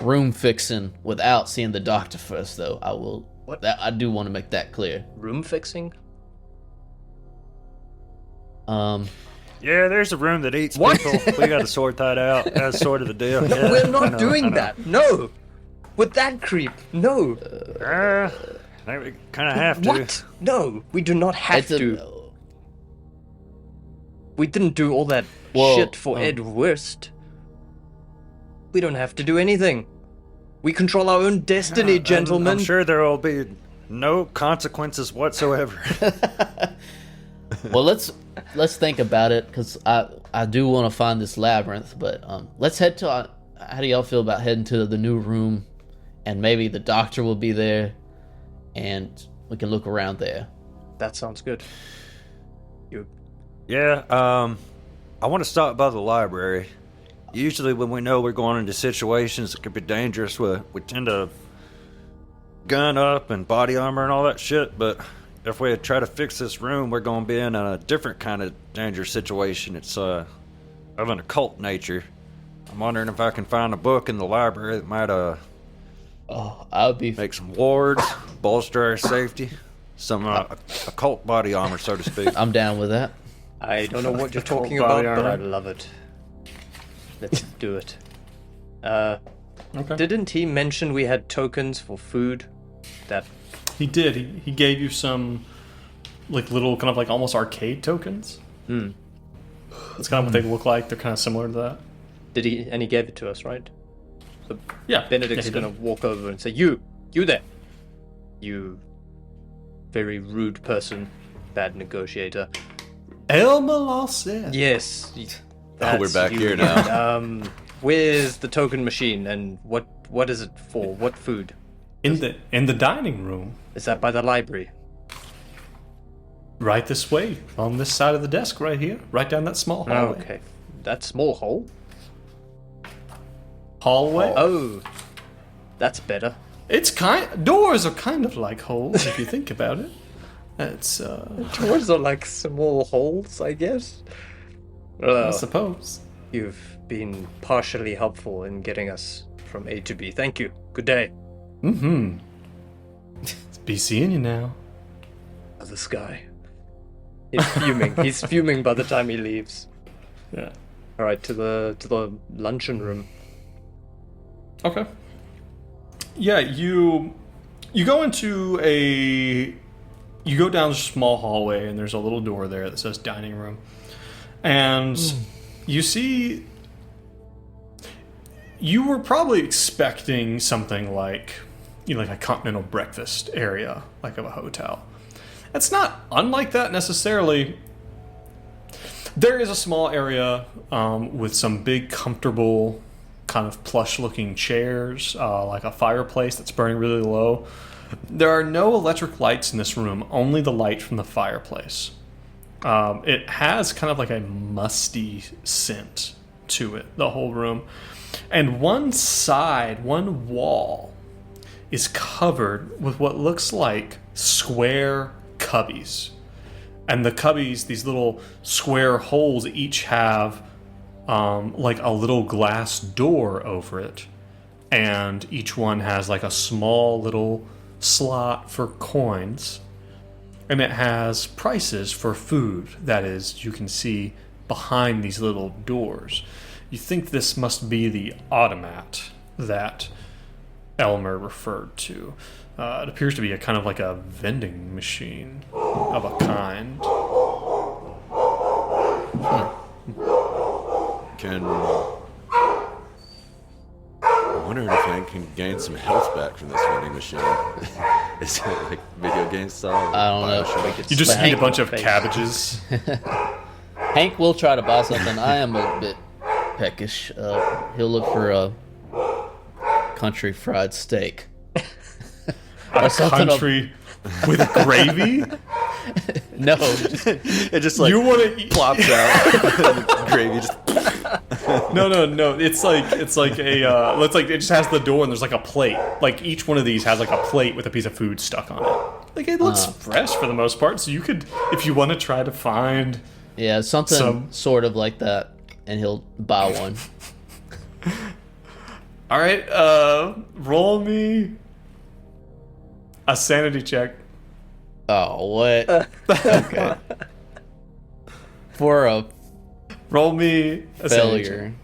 room fixing without seeing the doctor first, though. I will. What? I do want to make that clear. Room fixing? Yeah, there's a room that eats What? people. We got to sort that out. That's sort of the deal. No, Yeah, we're I not know, doing I know. that. No. With that creep. No. We kind of have to. What? No, we do not have It's a- to. We didn't do all that Well, shit for Ed Wurst. We don't have to do anything. We control our own destiny, gentlemen. I'm sure there will be no consequences whatsoever. Well, let's think about it, because I do want to find this labyrinth. But let's head to. How do y'all feel about heading to the new room, and maybe the doctor will be there, and we can look around there. That sounds good. Yeah, I want to stop by the library. Usually when we know we're going into situations that could be dangerous, we tend to gun up and body armor and all that shit, but if we try to fix this room, we're going to be in a different kind of dangerous situation. It's of an occult nature. I'm wondering if I can find a book in the library that might Oh, I would be. make some wards, bolster our safety, some occult body armor, so to speak. I'm down with that. I don't know what you're talking Body about, but I armor. love it. Let's do it. Okay. Didn't he mention we had tokens for food? That He did. He gave you some, like, little kind of like almost arcade tokens. That's kind of what they look like. They're kind of similar to that. did he? And he gave it to us, right? So Yeah. Benedict's yeah, he gonna did. walk over and say, "You there, you very rude person, bad negotiator." Elma Lawson. Yes. Oh, we're that's back you. here now. Where's the token machine and what is it for? What food? In the dining room, Is that by the library? right this way, on this side of the desk, right here, right down that small hallway. Okay. That small hole? Hallway. Oh. That's better. It's doors are kind of like holes if you think about it. It's Doors are like small holes, I guess. I suppose. You've been partially helpful in getting us from A to B. Thank you. Good day. Mm-hmm. Be seeing you now. This guy. He's fuming. He's fuming by the time he leaves. Yeah. All right, to the luncheon room. Okay. Yeah, you go into you go down a small hallway and there's a little door there that says dining room. And you see you were probably expecting something like like a continental breakfast area, like of a hotel. It's not unlike that necessarily. There is a small area with some big, comfortable, kind of plush-looking chairs, like a fireplace that's burning really low. There are no electric lights in this room, only the light from the fireplace. It has kind of like a musty scent to it, the whole room. And one wall, is covered with what looks like square cubbies. And the cubbies, these little square holes, each have like a little glass door over it. And each one has like a small little slot for coins. and it has prices for food. That is, you can see behind these little doors. You think this must be the automat that Elmer referred to. It appears to be a kind of like a vending machine of a kind. I wonder if Hank can gain some health back from this vending machine. Is it like video game style? I don't know. You just But eat a Hank- bunch of cabbages. Hank will try to buy something. I am a bit peckish. He'll look for a country fried steak. A country with gravy? No, It just like You want to eat? plops out. Gravy just. No. It's like a. It's like it just has the door and there's like a plate. Like each one of these has like a plate with a piece of food stuck on it. Like it looks fresh for the most part. So you could, if you want to try to find. yeah, something sort of like that, and he'll buy one. All right, roll me a sanity check. Oh, what? Okay. For a Roll me a sanity check. failure.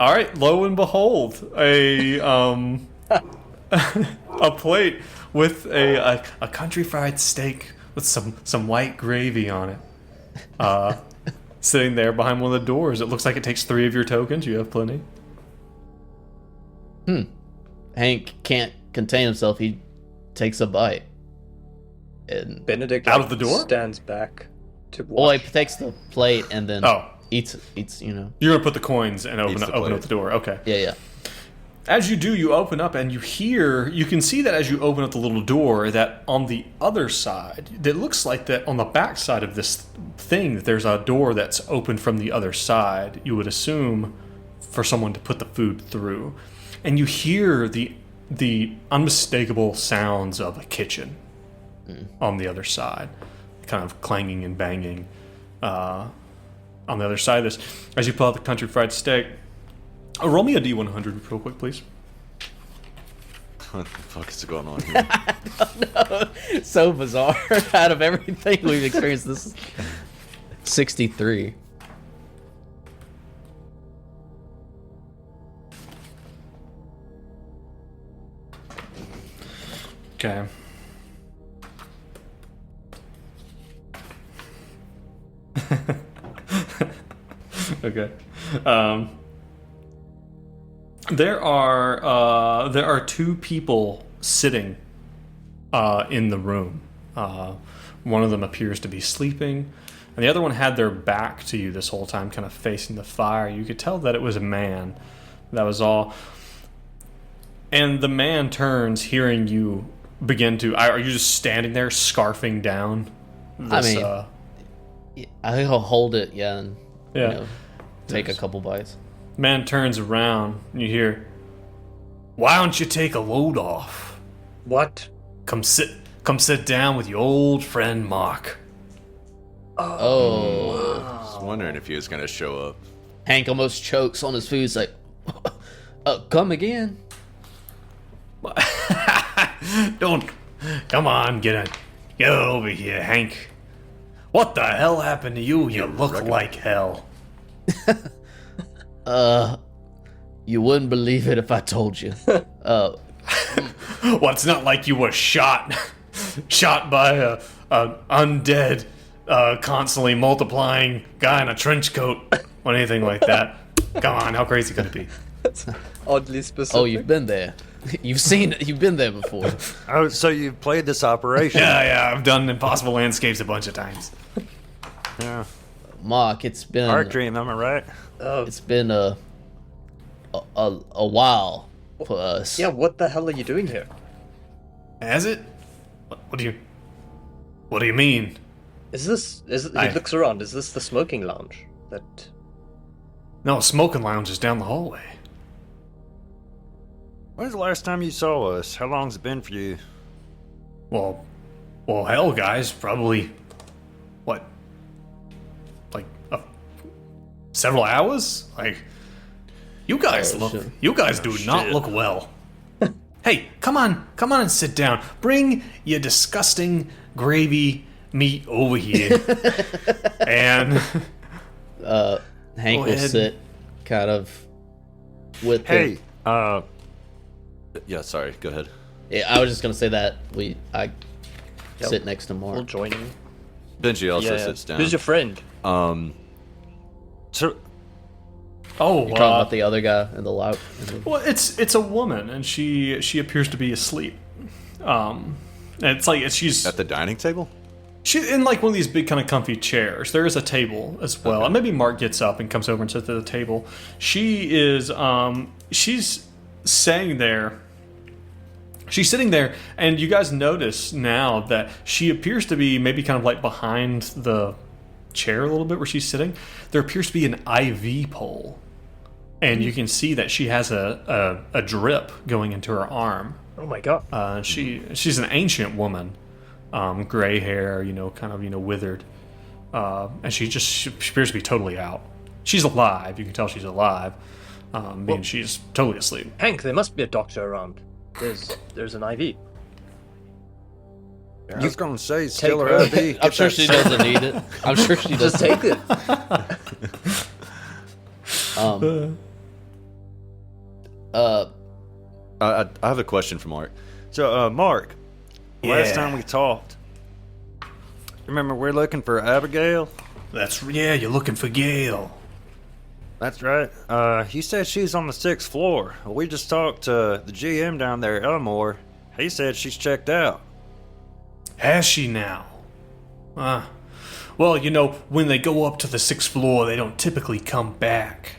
All right, lo and behold, a a plate with a country fried steak with some white gravy on it. Sitting there behind one of the doors. It looks like it takes 3 of your tokens. You have plenty. Hank can't contain himself. He takes a bite. And Benedict Out of the door? stands back to watch. well, he takes the plate and then Oh. eats. You know. You're gonna put the coins and open Eats the up plate. the door. Okay. Yeah. As you do, you open up and you can see that as you open up the little door, that on the other side, it looks like that on the back side of this thing, that there's a door that's open from the other side. You would assume for someone to put the food through. And you hear the unmistakable sounds of a kitchen on the other side, kind of clanging and banging on the other side of this. As you pull out the country fried steak, roll me a D100 real quick, please. What the fuck is going on here? So bizarre. Out of everything we've experienced, this is 63. Okay. Okay. There are 2 people sitting in the room. One of them appears to be sleeping, and the other one had their back to you this whole time, kind of facing the fire. You could tell that it was a man. That was all. And the man turns, hearing you begin to. Are you just standing there, scarfing down? This, I'll hold it, and Yeah. you know, take a couple bites. Man turns around, and you hear, "Why don't you take a load off? What? Come sit down with your old friend Mark." Oh, I was wondering if he was gonna show up. Hank almost chokes on his food. He's like, come again. Don't. Come on, get over here, Hank. What the hell happened to you? You look like hell. You wouldn't believe it if I told you. Well, it's not like you were shot by a undead, constantly multiplying guy in a trench coat or anything like that. Come on, how crazy could it be? Oddly specific. Oh, you've been there. You've been there before. Oh, so you've played this operation? Yeah, I've done Impossible Landscapes a bunch of times. Yeah. Mark, it's been Art dream, am I right? it's been a while for us. Yeah, what the hell are you doing here? Has it? What do you mean? He looks around. Is this the smoking lounge? No, smoking lounge is down the hallway. When's the last time you saw us? How long's it been for you? Well, hell, guys, probably, what, like, several hours? Like, you guys shit. you guys do not shit. look well. Hey, come on and sit down. Bring your disgusting, gravy meat over here. And Hank Go will ahead. sit kind of with Hey, the, Yeah, sorry. Go ahead. yeah, I was just gonna say that I sit next to Mark. We'll join you. Benji also Yeah. sits down. Who's your friend? so oh, You're talking about the other guy in the loud. well, it's a woman, and she appears to be asleep. And it's like she's At the dining table? in like one of these big kind of comfy chairs. There is a table as well, and maybe Mark gets up and comes over and sits at the table. She is she's sitting there. She's sitting there, and you guys notice now that she appears to be maybe kind of like behind the chair a little bit where she's sitting. There appears to be an IV pole, and you can see that she has a drip going into her arm. Oh my god. She's an ancient woman, gray hair, kind of withered, and she appears to be totally out. She's alive. You can tell she's alive, being she's totally asleep. Hank, there must be a doctor around. There's an IV. I was gonna say still her. her IV. I'm sure she doesn't need it. I'm sure she Just doesn't. take it. I have a question for Mark. So, Mark, last Yeah. time we talked, remember we're looking for Abigail? You're looking for Gail. That's right. You said she's on the 6th floor. Well, we just talked to the GM down there, Elmore. He said she's checked out. Has she now? Well, when they go up to the 6th floor, they don't typically come back.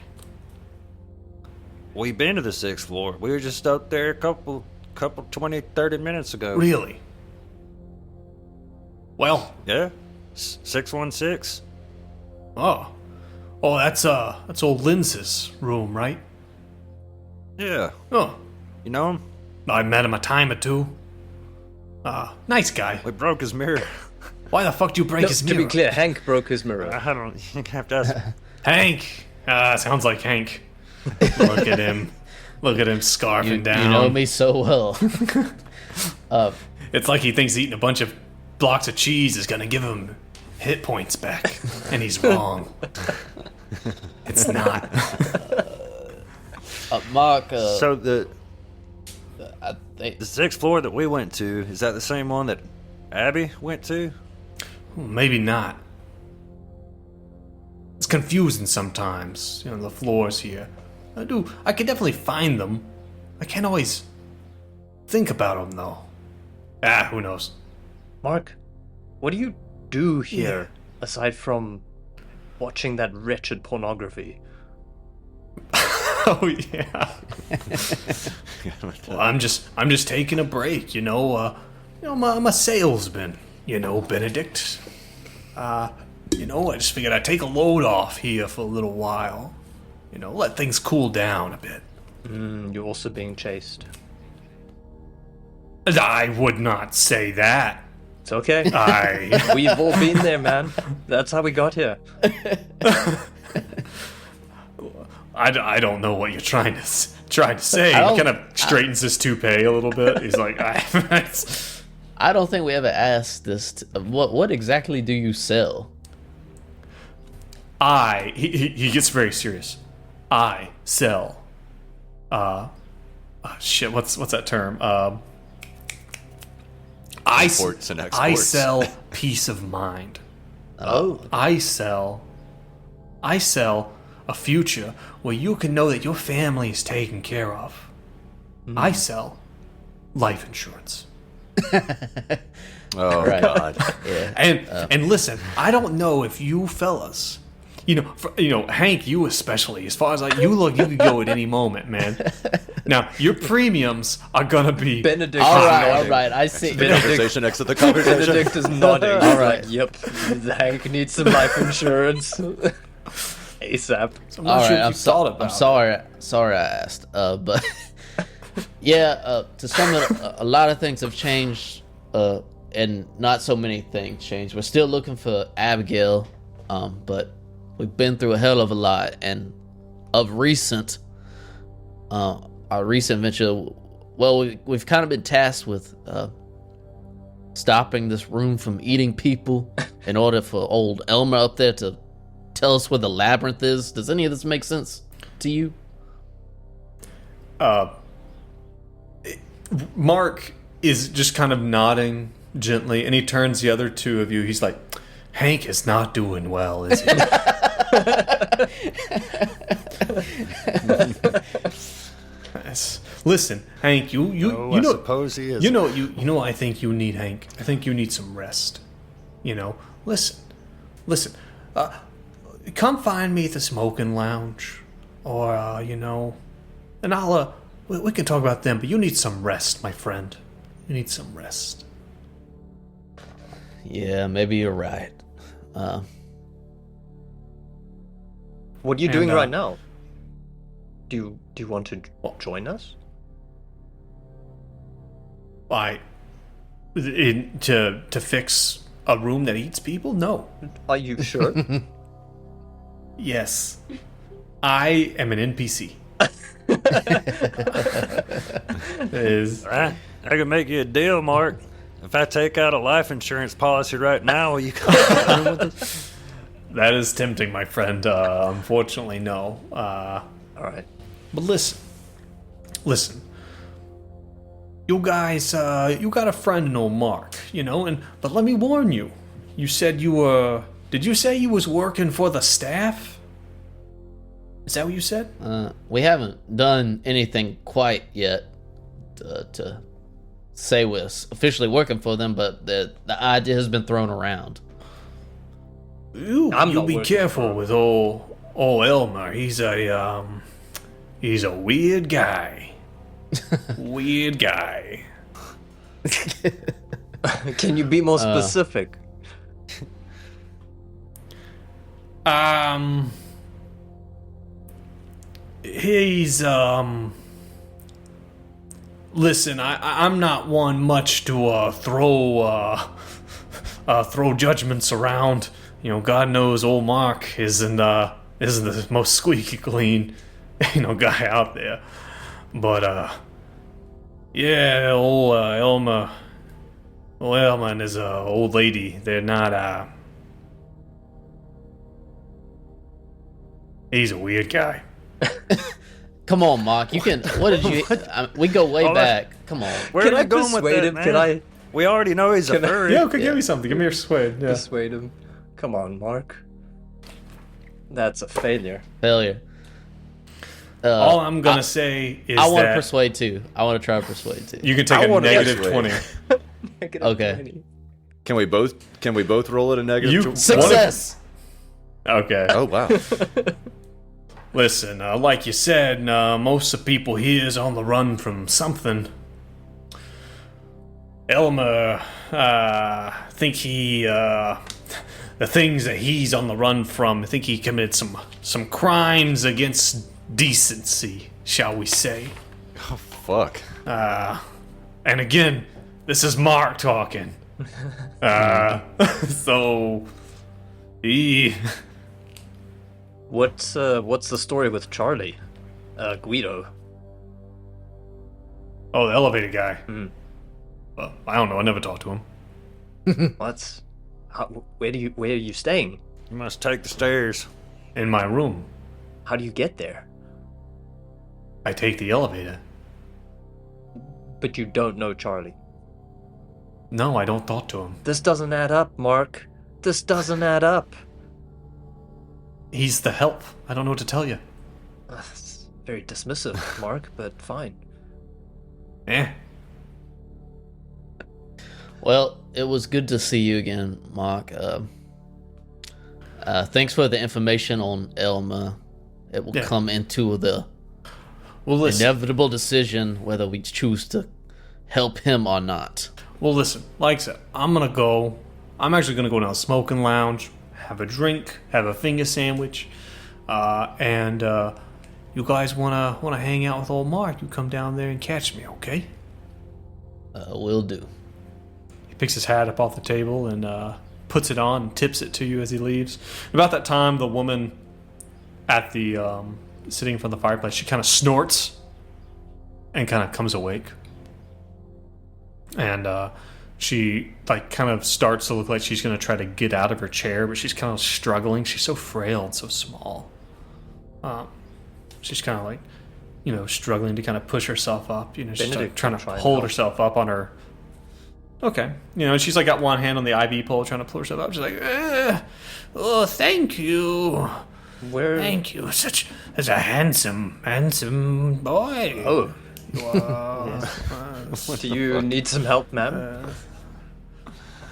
We've been to the 6th floor. We were just up there a couple 20, 30 minutes ago. Really? Well, Yeah? 616? oh, that's old Linz's room, right? Yeah. Oh, You know him? I met him a time or two. Nice guy. We broke his mirror. Why the fuck do you break No, his to mirror? be clear, Hank broke his mirror. I don't. You have to ask. Hank. Sounds like Hank. Look at him. Look at him scarfing You down. know me so well. It's like he thinks eating a bunch of blocks of cheese is gonna give him hit points back, and he's wrong. It's not. Mark, So the I think 6th floor that we went to, is that the same one that Abby went to? Maybe not. It's confusing sometimes, the floors here. I can definitely find them. I can't always think about them, though. Who knows? Mark, what do you do here aside from watching that wretched pornography? Oh, yeah. Well, I'm just taking a break, I'm a salesman, Benedict. I just figured I'd take a load off here for a little while. Let things cool down a bit. You're also being chased. I would not say that. It's okay. We've all been there, man. That's how we got here. I don't know what you're trying to say. He don't- kind of straightens his toupee a little bit. He's like, I don't think we ever asked this. What exactly do you sell? he gets very serious. I sell. Shit. What's that term? Imports and I exports. sell peace of mind. Oh. I sell a future where you can know that your family is taken care of. I sell life insurance. Oh, Right. God. Yeah. And listen, I don't know if you fellas, Hank, you especially, as far as you look, you could go at any moment, man. Now, your premiums are gonna be Benedict All is right, nodding. all right. I see. Conversation, exit the conversation. Benedict is nodding. All All right. right. Yep. Hank needs some life insurance. ASAP. I'm not sure if you thought about I'm sorry I asked. But yeah, to sum it up, a lot of things have changed, and not so many things changed. We're still looking for Abigail, but we've been through a hell of a lot, and of recent, our recent venture, well, we've kind of been tasked with stopping this room from eating people in order for old Elmer up there to tell us where the labyrinth is. Does any of this make sense to you? Mark is just kind of nodding gently, and he turns the other two of you. He's like, Hank is not doing well, is he? Yes. Listen, Hank, you I know, suppose he is. you know, I think you need, Hank. I think you need some rest. You know, listen. Come find me at the smoking lounge, or and I'll we can talk about them. But you need some rest, my friend. You need some rest. Yeah, maybe you're right. What are you doing And, right now? Do you want to join us? To fix a room that eats people? No. Are you sure? Yes. I am an NPC. Is Alright, I can make you a deal, Mark. If I take out a life insurance policy right now, will you come with us? that is tempting, my friend. Unfortunately, no. All right. But listen. You guys, you got a friend in old Mark, but let me warn you. You said you were. Did you say you was working for the staff? Is that what you said? We haven't done anything quite yet to say we're officially working for them, but the idea has been thrown around. You I'm be not working careful for with old Elmer. He's a weird guy. Weird guy. Can you be more specific? He's listen, I'm not one much to throw judgments around. God knows old Mark isn't the most squeaky clean guy out there. But yeah, old Elma and his old lady, they're not he's a weird guy. Come on, Mark. You can. What did you? We go way All right. back. Come on. Where Can are I you going with persuade that, him? man? Can I We already know he's a Can I- furry. Yeah, okay, give me something. Give me your persuade. Yeah. persuade him? Come on, Mark. That's a failure. Failure. All I'm gonna say is I want to that persuade too. I want to try to persuade too. you can take I a wanna negative persuade. 20. Make it Okay. a 20. Can we both roll at a negative? You- tw- Success. Okay. Oh wow. Listen, like you said, most of the people here is on the run from something. Elmer, think he, the things that he's on the run from, I think he committed some crimes against decency, shall we say. Oh fuck. And again, this is Mark talking. So, he... What's the story with Charlie? Guido. Oh, the elevator guy. I don't know. I never talked to him. What's where are you staying? You must take the stairs. In my room, How do you get there? I take the elevator. But you don't know Charlie. No, I don't talk to him. This doesn't add up, Mark. This doesn't add up. He's the help. I don't know what to tell you. It's very dismissive, Mark, but fine. Eh. Well, it was good to see you again, Mark. Thanks for the information on Elma. It will Yeah. come into the Well, listen. inevitable decision whether we choose to help him or not. Well, listen. Like I said, I'm gonna go. I'm actually gonna go down to the smoking lounge, have a drink, have a finger sandwich, and you guys wanna hang out with old Mark? You come down there and catch me, okay? Will do. He picks his hat up off the table and puts it on and tips it to you as he leaves. About that time, the woman at the sitting in front of the fireplace, she kind of snorts and kind of comes awake. And She like kind of starts to look like she's going to try to get out of her chair, but she's kind of struggling. She's so frail and so small. She's kind of like, struggling to kind of push herself up. She's like trying to hold herself up on her. Okay. She's like got one hand on the IV pole trying to pull herself up. She's like, oh, thank you. Thank you. Such a handsome boy. Oh. You are. Do you need some help, ma'am?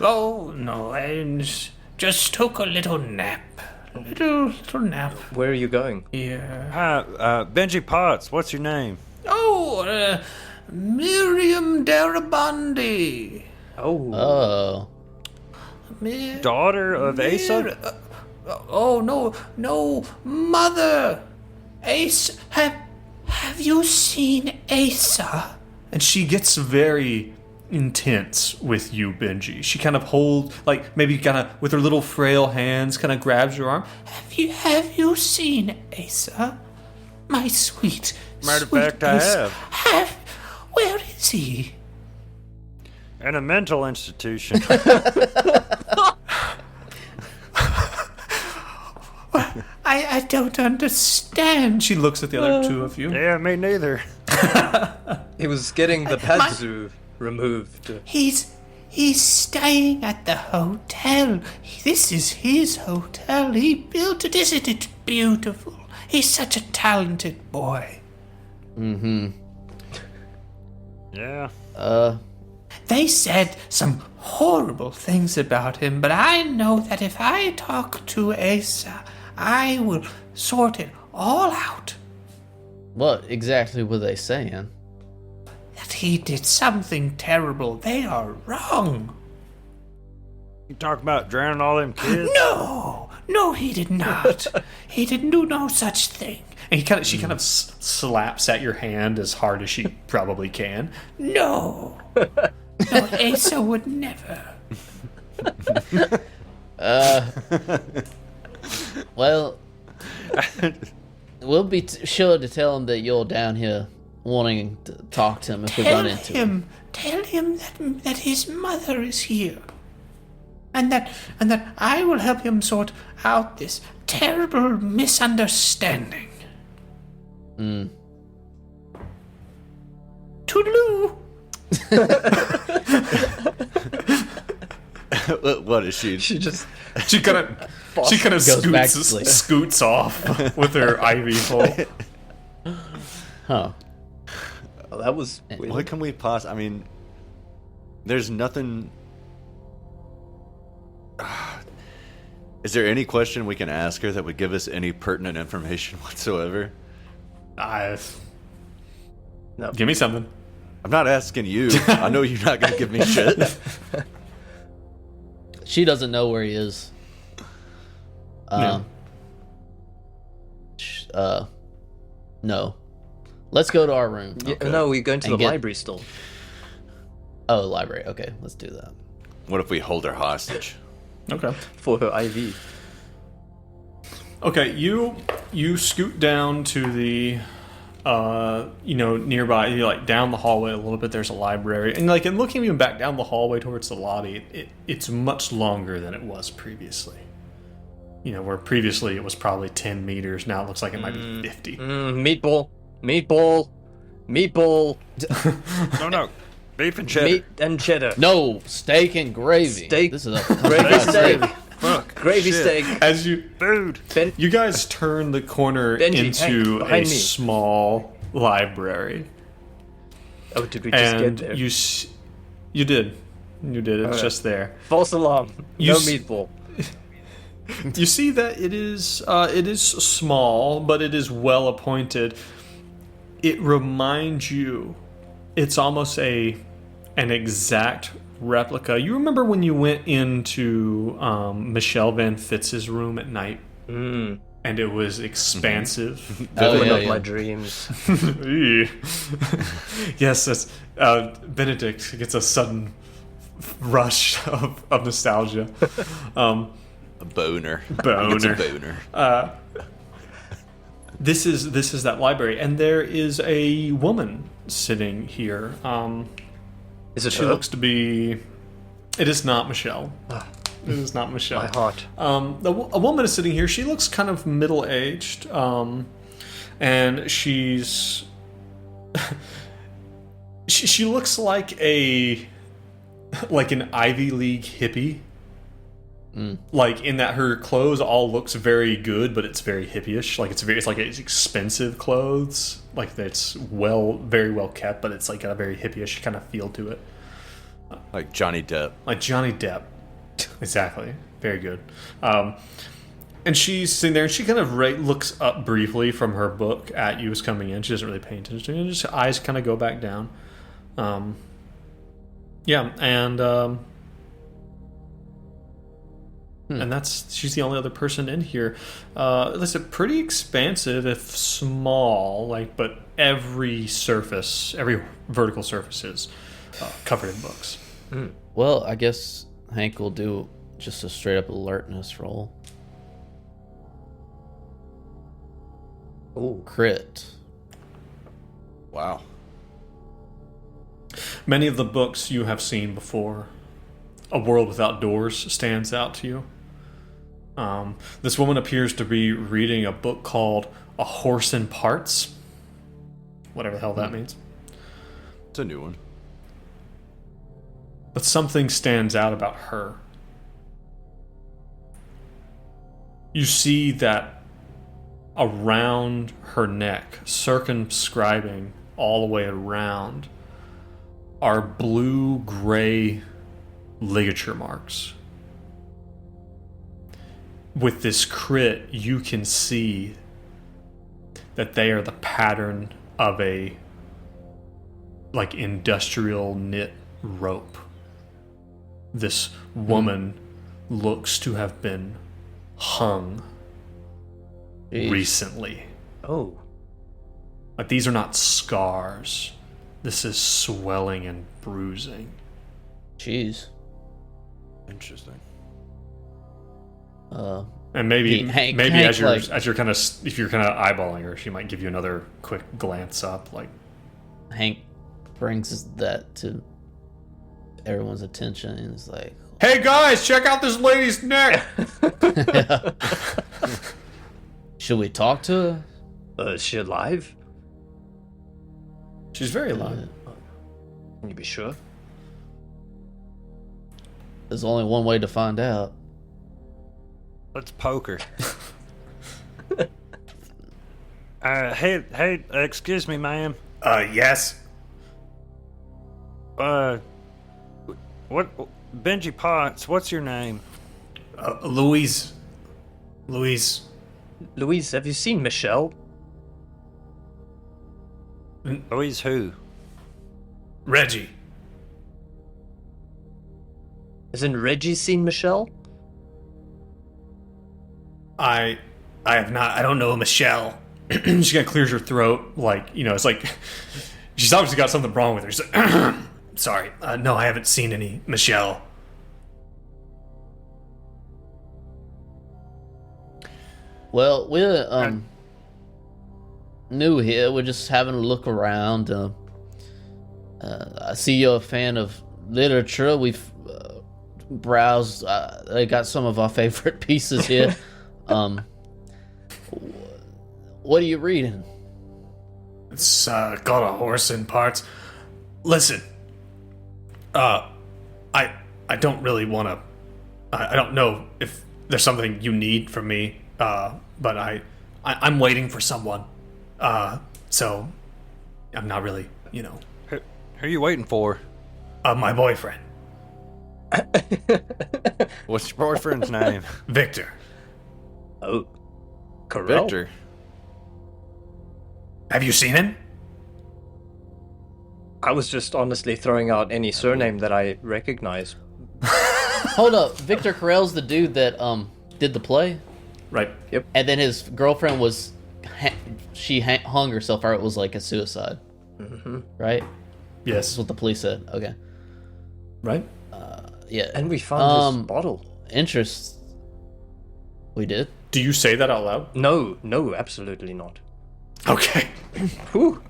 Oh, no, I just took a little nap. A little nap. Where are you going? Yeah. Hi, Benji Potts. What's your name? Oh, Miriam Darabandi. Oh. Daughter of Asa? Oh, no, mother. Asa, have you seen Asa? And she gets very intense with you, Benji. She kind of holds, like, maybe kind of with her little frail hands, kind of grabs your arm. Have you seen Asa? My sweet, Matter of sweet fact, I Asa. have. Where is he? In a mental institution. I don't understand. She looks at the other two of you. Yeah, me neither. He was getting the Padzu removed. He's staying at the hotel. This is his hotel. He built it. Isn't it beautiful? He's such a talented boy. Mm-hmm. Yeah. They said some horrible things about him, but I know that if I talk to Asa, I will sort it all out. What exactly were they saying? That he did something terrible. They are wrong. You talk about drowning all them kids? No, he did not. He didn't do no such thing. And she kind of slaps at your hand as hard as she probably can. No, Asa would never. Well, we'll be sure to tell him that you're down here wanting to talk to him if we run into him. Tell him that his mother is here. And that I will help him sort out this terrible misunderstanding. Toodaloo! What is she? She kind of Goes back to sleep. scoots off with her IV pole. Huh. Oh, that was weird. What can we I mean, there's nothing. Is there any question we can ask her that would give us any pertinent information whatsoever? No. Give me something. I'm not asking you. I know you're not going to give me shit. She doesn't know where he is. No. Let's go to our room. Yeah, no, we're going to the library still. Oh, library. Okay, let's do that. What if we hold her hostage? Okay. For her IV. Okay, you scoot down to the nearby, like down the hallway a little bit. There's a library, and looking even back down the hallway towards the lobby, it's much longer than it was previously. Where previously it was probably 10 meters. Now it looks like it might be 50. Meatball. No. Beef and cheddar. Meat and cheddar. No, steak and gravy. Steak. This is a Gravy steak. Fuck. Gravy Shit. steak. As you Food. you guys turn the corner Benji, into Hank, a behind me. small library, Oh, did we just and get there? you did. It's Okay. just there. False alarm. You No s- meatball. You see that it is small, but it is well appointed. It reminds you, it's almost an exact replica. You remember when you went into Michelle Van Fitz's room at night, and it was expansive. Oh, Woman yeah, of yeah. my dreams. Yes, that's Benedict gets a sudden rush of nostalgia. A boner. Boner. It's a boner. This is that library, and there is a woman sitting here. Is it She her? looks to be It is not Michelle. It is not Michelle. My heart. A woman is sitting here. She looks kind of middle-aged, and she's she looks like an Ivy League hippie. Like in that her clothes all looks very good, but it's very hippie-ish. Like it's expensive clothes. Like it's very well kept, but it's like got a very hippie-ish kind of feel to it. Like Johnny Depp. Like Johnny Depp. Exactly. Very good. And she's sitting there, and she kind of looks up briefly from her book at you as coming in. She doesn't really pay attention to you. And just her eyes kind of go back down. And she's the only other person in here. It's a pretty expansive, if small, but every vertical surface is covered in books. Well, I guess Hank will do just a straight up alertness roll. Oh, Crit. Wow. Many of the books you have seen before. A World Without Doors stands out to you. This woman appears to be reading a book called A Horse in Parts. Whatever the hell that means. It's a new one. But something stands out about her. You see that around her neck, circumscribing all the way around, are blue-gray ligature marks. With this crit, you can see that they are the pattern of a industrial knit rope. This woman looks to have been hung recently. Oh. These are not scars. This is swelling and bruising. Jeez. Interesting. And maybe Hank, as you're kind of if you're kind of eyeballing her, she might give you another quick glance up. Hank brings that to everyone's attention and is like, "Hey guys, check out this lady's neck." should we talk to her? Is she alive? She's very alive. Can you be sure? There's only one way to find out. Let's poke her. Hey, excuse me, ma'am. Yes. What? Benji Potts, what's your name? Louise, Louise, have you seen Michelle? Louise who? Reggie. Hasn't Reggie seen Michelle? I have not. I don't know Michelle. She kind of clears her throat, it's like she's obviously got something wrong with her. She's like, sorry, no, I haven't seen any Michelle. Well, we're new here. We're just having a look around. I see you're a fan of literature. We've browsed. They got some of our favorite pieces here. What are you reading? It's called A Horse in Parts. Listen, I don't really want to. I don't know if there's something you need from me. But I'm waiting for someone. So I'm not really, Who are you waiting for? My boyfriend, What's your boyfriend's name? Victor. Oh, Carell? Victor. Have you seen him? I was just honestly throwing out any surname that I recognize. Hold up, Victor Carell's the dude that did the play, Right. Yep. and then his girlfriend was she hung herself, or it was like a suicide, right? Yes. That's what the police said. Okay, Right. yeah. And we found his bottle. Interest. We did. Do you say that out loud? No, absolutely not. Okay. Whew.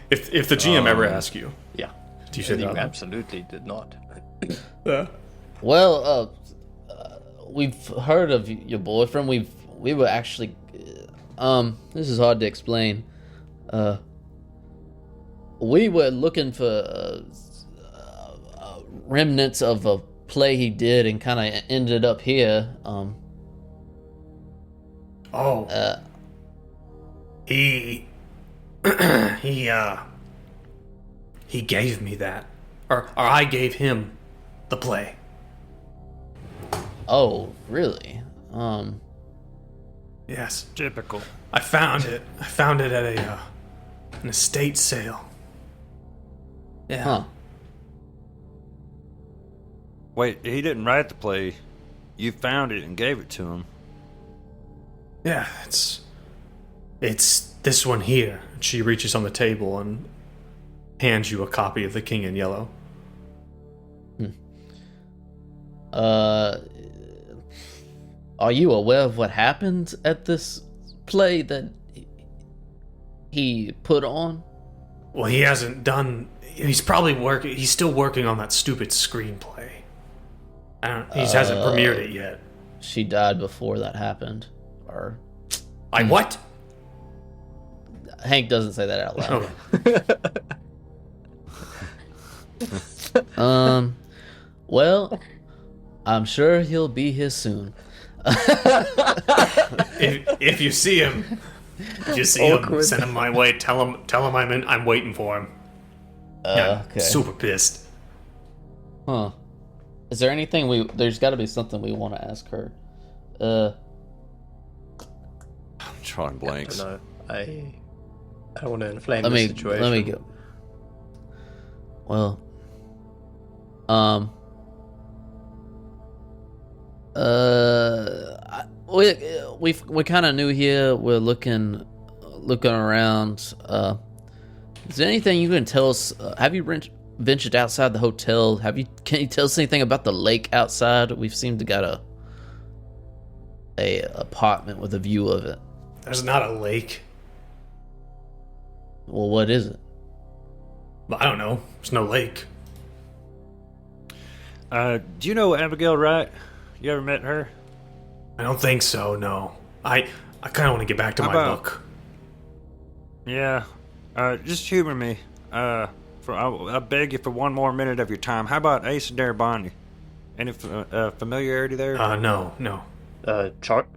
If the GM ever asks you, Yeah. do you say that? You out loud? absolutely did not. Yeah. Well, we've heard of your boyfriend. We were actually, this is hard to explain. We were looking for remnants of a play he did, and kind of ended up here. He he gave me that, or I gave him the play. Oh, really? Yes, Typical. I found it. I found it at an estate sale. Yeah. Huh. Wait, he didn't write the play. You found it and gave it to him. Yeah, it's this one here. She reaches on the table and hands you a copy of The King in Yellow. Are you aware of what happened at this play that he put on? Well, he hasn't done. He's probably working. He's still working on that stupid screenplay. He hasn't premiered it yet. She died before that happened. Or I what? Hank doesn't say that out loud. Okay. Well, I'm sure he'll be here soon. If you see him, send him my way. Tell him I'm waiting for him. Yeah, Okay. super pissed. Huh. Is there anything there's gotta be something we want to ask her. I'm drawing blanks. No, I don't want to inflame Let the me situation. let me go. Well, we kind of new here. We're looking around. Is there anything you can tell us? Have you ventured outside the hotel? Can you tell us anything about the lake outside? We've seemed to got a apartment with a view of it. There's not a lake. Well, what is it? I don't know. There's no lake. Do you know Abigail Wright? You ever met her? I don't think so. No. I kind of want to get back to How my about- book. Yeah. Just humor me. I beg you for one more minute of your time. How about Ace and Darabani? Any familiarity there? No. Chart?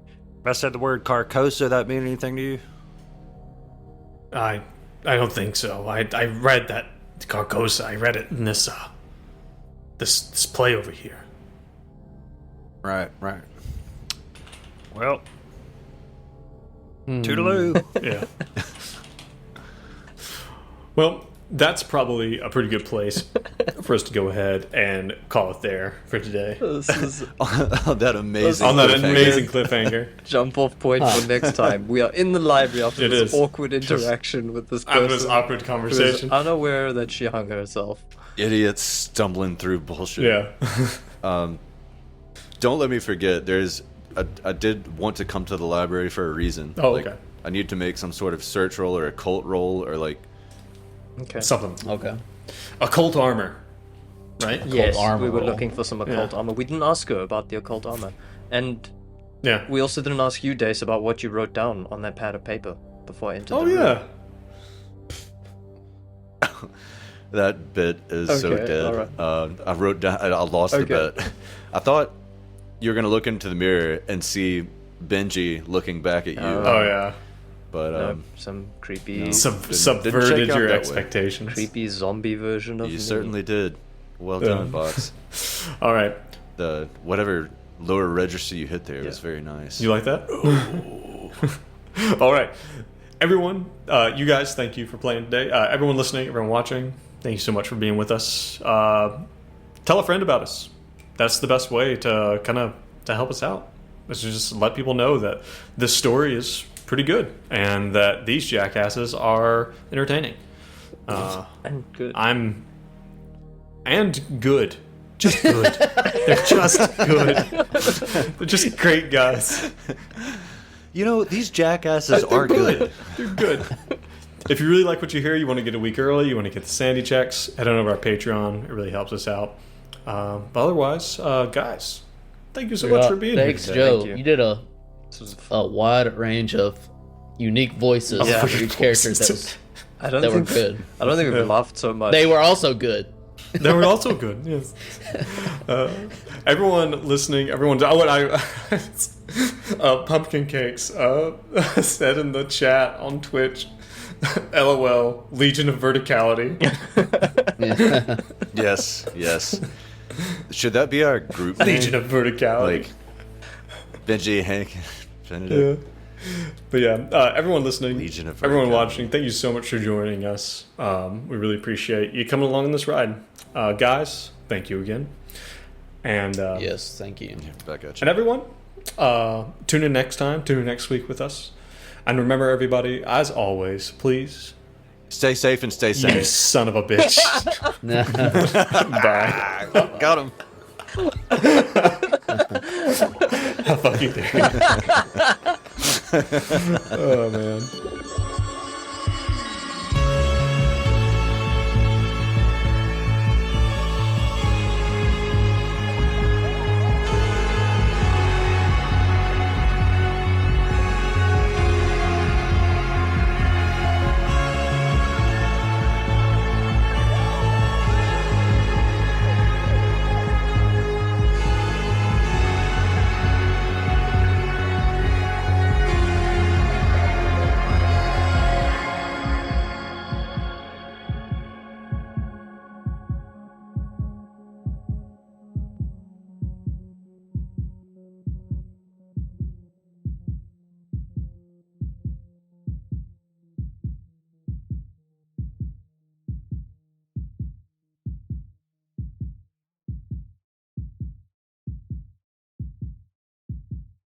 If I said the word Carcosa, that mean anything to you? I don't think so. I read that Carcosa. I read it in this play over here. Right. Well, toodaloo. Yeah. Well, that's probably a pretty good place for us to go ahead and call it there for today. This is On that amazing On that cliffhanger. amazing cliffhanger. jump off point for next time. We are in the library after It this is. awkward interaction with this person. After this awkward who is conversation. unaware that she hung herself. Idiots stumbling through bullshit. Yeah. Don't let me forget. I did want to come to the library for a reason. Oh, okay. I need to make some sort of search roll or occult roll or like. Okay. Something. Okay. Occult armor. Right? Yes, armor we were roll. looking for some occult armor. We didn't ask her about the occult armor. And Yeah. we also didn't ask you, Dace, about what you wrote down on that pad of paper before I entered Oh, the room. yeah. That bit is so Okay, dead. alright. I wrote down. I lost the Okay. bit. I thought you were gonna look into the mirror and see Benji looking back at you, Oh, yeah. but Some creepy, no. Subverted check out your that way. expectations. creepy zombie version of you me. certainly did. Well Yeah. done, Box. All right. The whatever lower register you hit there was Yeah. very nice. You like that? All right. Everyone, you guys, thank you for playing today. Everyone listening, everyone watching, thank you so much for being with us. Tell a friend about us. That's the best way to to help us out. Is to just let people know that this story is pretty good and that these jackasses are entertaining. And good. And good. Just good. They're just good. They're just great guys. You know, these jackasses are good. They're good. If you really like what you hear, you want to get a week early, you want to get the Sandy checks, head on over to our Patreon. It really helps us out. But otherwise, guys, thank you so much for being Thanks, here today. Joe. Thank you. You did This was a wide range of unique voices Yeah. for each character I don't that were think good. I don't think we laughed so much. They were also good. They were also good. Yes. Everyone listening, everyone. Pumpkin Cakes said in the chat on Twitch, "LOL, Legion of Verticality." Yes, yes. Should that be our group name? Legion of Verticality. Like Benji, Hank, Yeah. Benedict. But yeah, everyone listening, Legion of everyone Verticality. watching, thank you so much for joining us. We really appreciate you coming along on this ride. Guys, thank you again. And Yes, thank you. Back at and you. everyone, tune in next time, tune in next week with us. And remember, everybody, as always, please, Stay safe and stay you sane. son of a bitch. Bye. Got him. How fucking dare you. Oh, man.